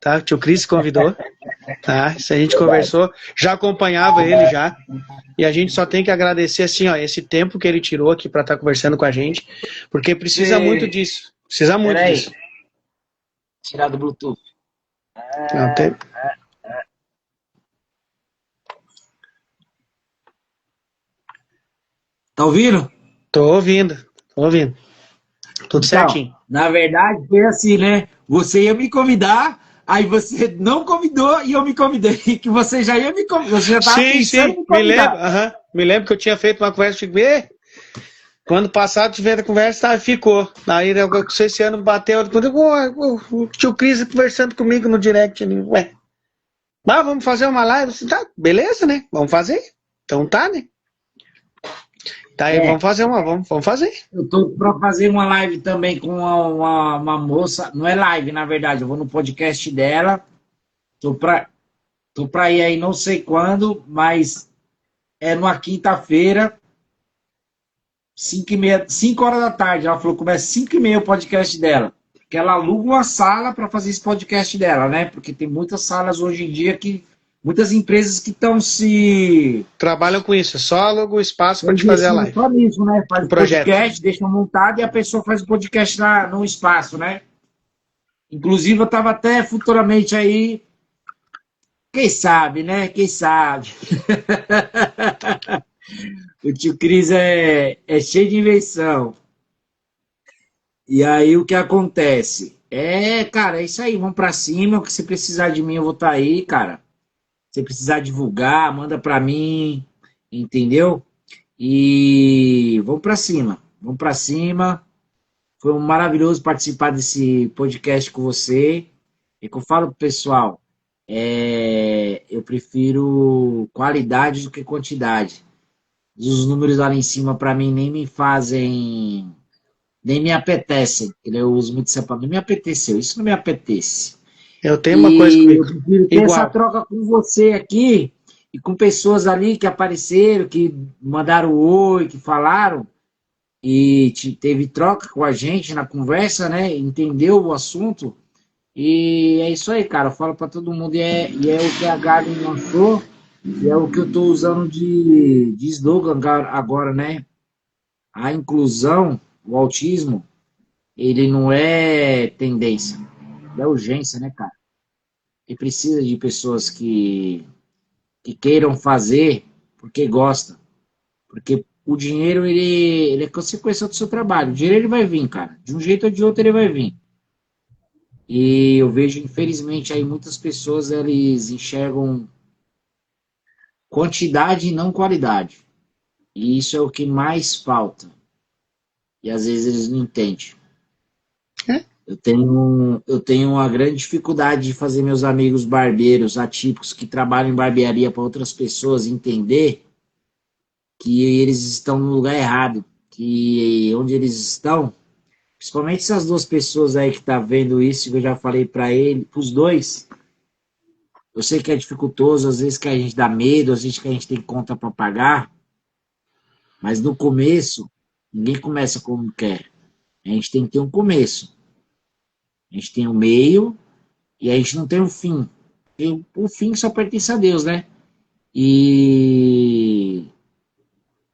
tá? O tio Cris se convidou, tá? Isso a gente Verdade. conversou, já acompanhava ele já. E a gente só tem que agradecer assim, ó, esse tempo que ele tirou aqui para estar conversando com a gente, porque precisa muito Você... disso. Precisa muito Peraí, disso. tirar do Bluetooth. Não, tem... Tá ouvindo? Tô ouvindo, tô ouvindo. Tudo Então, certinho. na verdade, foi assim, né? Você ia me convidar, aí você não convidou e eu me convidei, que você já ia me convidar, você já estava Sim, pensando sim, em me me lembro, convidar. aham. Me lembro que eu tinha feito uma conversa com ele. Quando passado tivemos a conversa, tá, ficou. Aí esse ano bateu, quando o tio Cris conversando comigo no direct ali, ué. Mas vamos fazer uma live? Você tá, beleza, né? Vamos fazer. Então tá, né? Tá aí, É, vamos fazer. eu tô para fazer uma live também com uma moça, não é live, na verdade, eu vou no podcast dela, tô para tô pra ir aí não sei quando, mas é numa quinta-feira, 5h30, 5 horas da tarde. Ela falou que começa 5h30 o podcast dela. Que ela aluga uma sala para fazer esse podcast dela, né? Porque tem muitas salas hoje em dia que. Muitas empresas que estão se Trabalham com isso, só aluga o espaço para te fazer a investindo live. só nisso, né? Faz O o projeto. podcast, deixa montado e a pessoa faz o podcast no espaço, né? Inclusive, eu estava até futuramente aí. Quem sabe, né? Quem sabe? O tio Cris é cheio de invenção. E aí o que acontece? Cara, é isso aí, vamos pra cima, o que você precisar de mim eu vou estar aí, cara. Se precisar divulgar, manda pra mim, entendeu? E vamos pra cima, vamos pra cima. Foi um maravilhoso participar desse podcast com você. É que eu falo pro pessoal, eu prefiro qualidade do que quantidade. Os números lá em cima pra mim nem me apetece. Eu uso muito essa palavra. Nem me apeteceu. Isso não me apetece. Eu tenho uma coisa E comigo. eu prefiro ter essa Igual. troca com você aqui e com pessoas ali que apareceram, que mandaram oi, que falaram e teve troca com a gente na conversa, né? Entendeu o assunto. E é isso aí, cara. Eu falo para todo mundo e é o que a Garden lançou e é o que eu estou usando de slogan agora, né? A inclusão, o autismo, ele não é tendência, é urgência, né, cara? E precisa de pessoas que queiram fazer porque gostam. Porque o dinheiro, ele é consequência do seu trabalho. O dinheiro, ele vai vir, cara. De um jeito ou de outro, ele vai vir. E eu vejo, infelizmente, aí muitas pessoas, eles enxergam quantidade e não qualidade. E isso é o que mais falta. E às vezes eles não entendem. É? Eu tenho uma grande dificuldade de fazer meus amigos barbeiros atípicos que trabalham em barbearia para outras pessoas entender que eles estão no lugar errado, que onde eles estão, principalmente essas duas pessoas aí que tá vendo isso, que eu já falei para ele, para os dois, eu sei que é dificultoso, às vezes que a gente dá medo, às vezes que a gente tem conta para pagar, mas no começo, ninguém começa como quer. A gente tem que ter um começo. A gente tem um meio e a gente não tem um fim. E o fim só pertence a Deus, né? E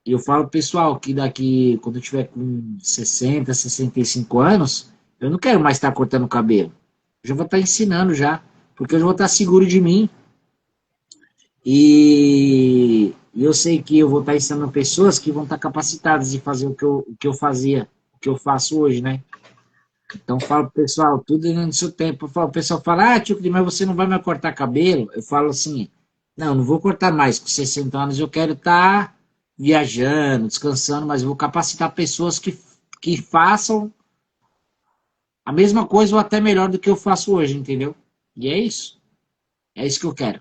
eu falo pro pessoal que daqui, quando eu tiver com 60, 65 anos, eu não quero mais estar cortando o cabelo. Eu já vou estar ensinando já, porque eu já vou estar seguro de mim. E eu sei que eu vou estar ensinando pessoas que vão estar capacitadas de fazer o que eu fazia, o que eu faço hoje, né? Então eu falo pro pessoal, tudo no seu tempo. O pessoal fala, tio, mas você não vai mais cortar cabelo? Eu falo assim, não vou cortar mais. Com 60 anos eu quero estar viajando, descansando, mas eu vou capacitar pessoas que façam a mesma coisa ou até melhor do que eu faço hoje, entendeu? E é isso. É isso que eu quero.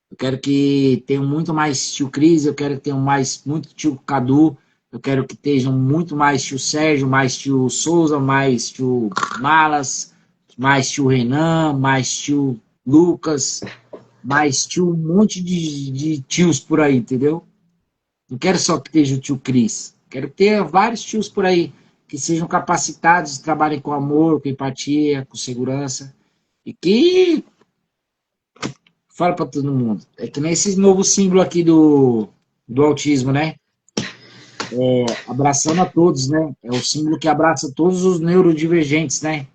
Eu quero que tenham muito mais tio Cris, eu quero que tenham muito tio Cadu, eu quero que tenham muito mais tio Sérgio, mais tio Souza, mais tio Malas, mais tio Renan, mais tio Lucas, mais tio, um monte de tios por aí, entendeu? Não quero só que esteja o tio Cris, quero ter vários tios por aí que sejam capacitados, trabalhem com amor, com empatia, com segurança, e que fala para todo mundo. É que nem esse novo símbolo aqui do autismo, né? Abraçando a todos, né? É o símbolo que abraça todos os neurodivergentes, né?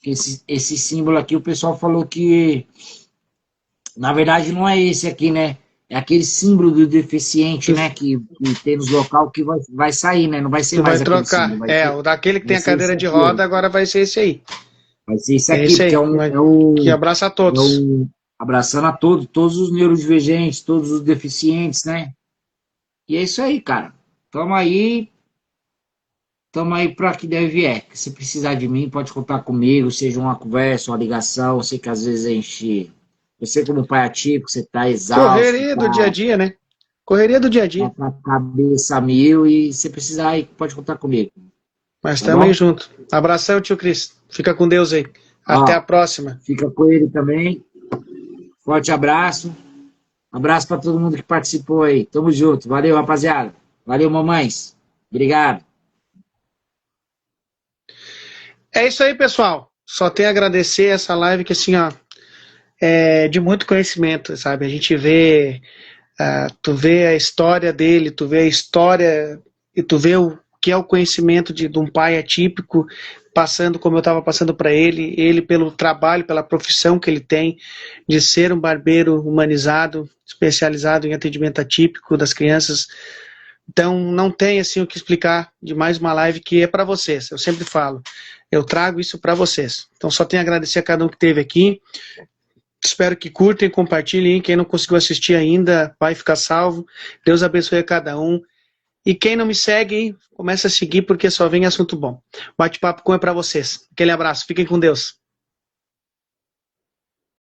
Esse símbolo aqui, o pessoal falou que, na verdade, não é esse aqui, né? É aquele símbolo do deficiente, né? Que tem nos local que vai sair, né? Não vai ser Tu vai mais aquele trocar. símbolo. O daquele que Vai tem a ser esse cadeira de aqui, ó. roda, agora vai ser esse aí. Vai ser esse É aqui, esse porque aí, que abraça a todos. abraçando a todos, todos os neurodivergentes, todos os deficientes, né? E é isso aí, cara. Tamo aí para que deve é. Se precisar de mim, pode contar comigo, seja uma conversa, uma ligação. Eu sei que às vezes a gente. Você, como pai ativo, você tá exausto, Correria do dia a tá dia, né? Correria do dia a dia. com a cabeça a mil, e se precisar aí, pode contar comigo. Mas Tá estamos aí bom? junto. Abração, tio Cris. Fica com Deus aí. Até a Ó, próxima. fica com ele também. Forte abraço. Abraço para todo mundo que participou aí. Tamo junto. Valeu, rapaziada. Valeu, mamães. Obrigado. É isso aí, pessoal. Só tenho a agradecer essa live que, assim, ó, é de muito conhecimento, sabe? A gente vê, tu vê a história dele, tu vê a história e tu vê o que é o conhecimento de um pai atípico, passando como eu estava passando para ele pelo trabalho, pela profissão que ele tem, de ser um barbeiro humanizado, especializado em atendimento atípico das crianças. Então, não tem assim o que explicar de mais uma live que é para vocês. Eu sempre falo, eu trago isso para vocês. Então, só tenho a agradecer a cada um que esteve aqui. Espero que curtem, compartilhem. Quem não conseguiu assistir ainda, vai ficar salvo. Deus abençoe a cada um. E quem não me segue, começa a seguir, porque só vem assunto bom. Bate-papo com é para vocês. Aquele abraço. Fiquem com Deus.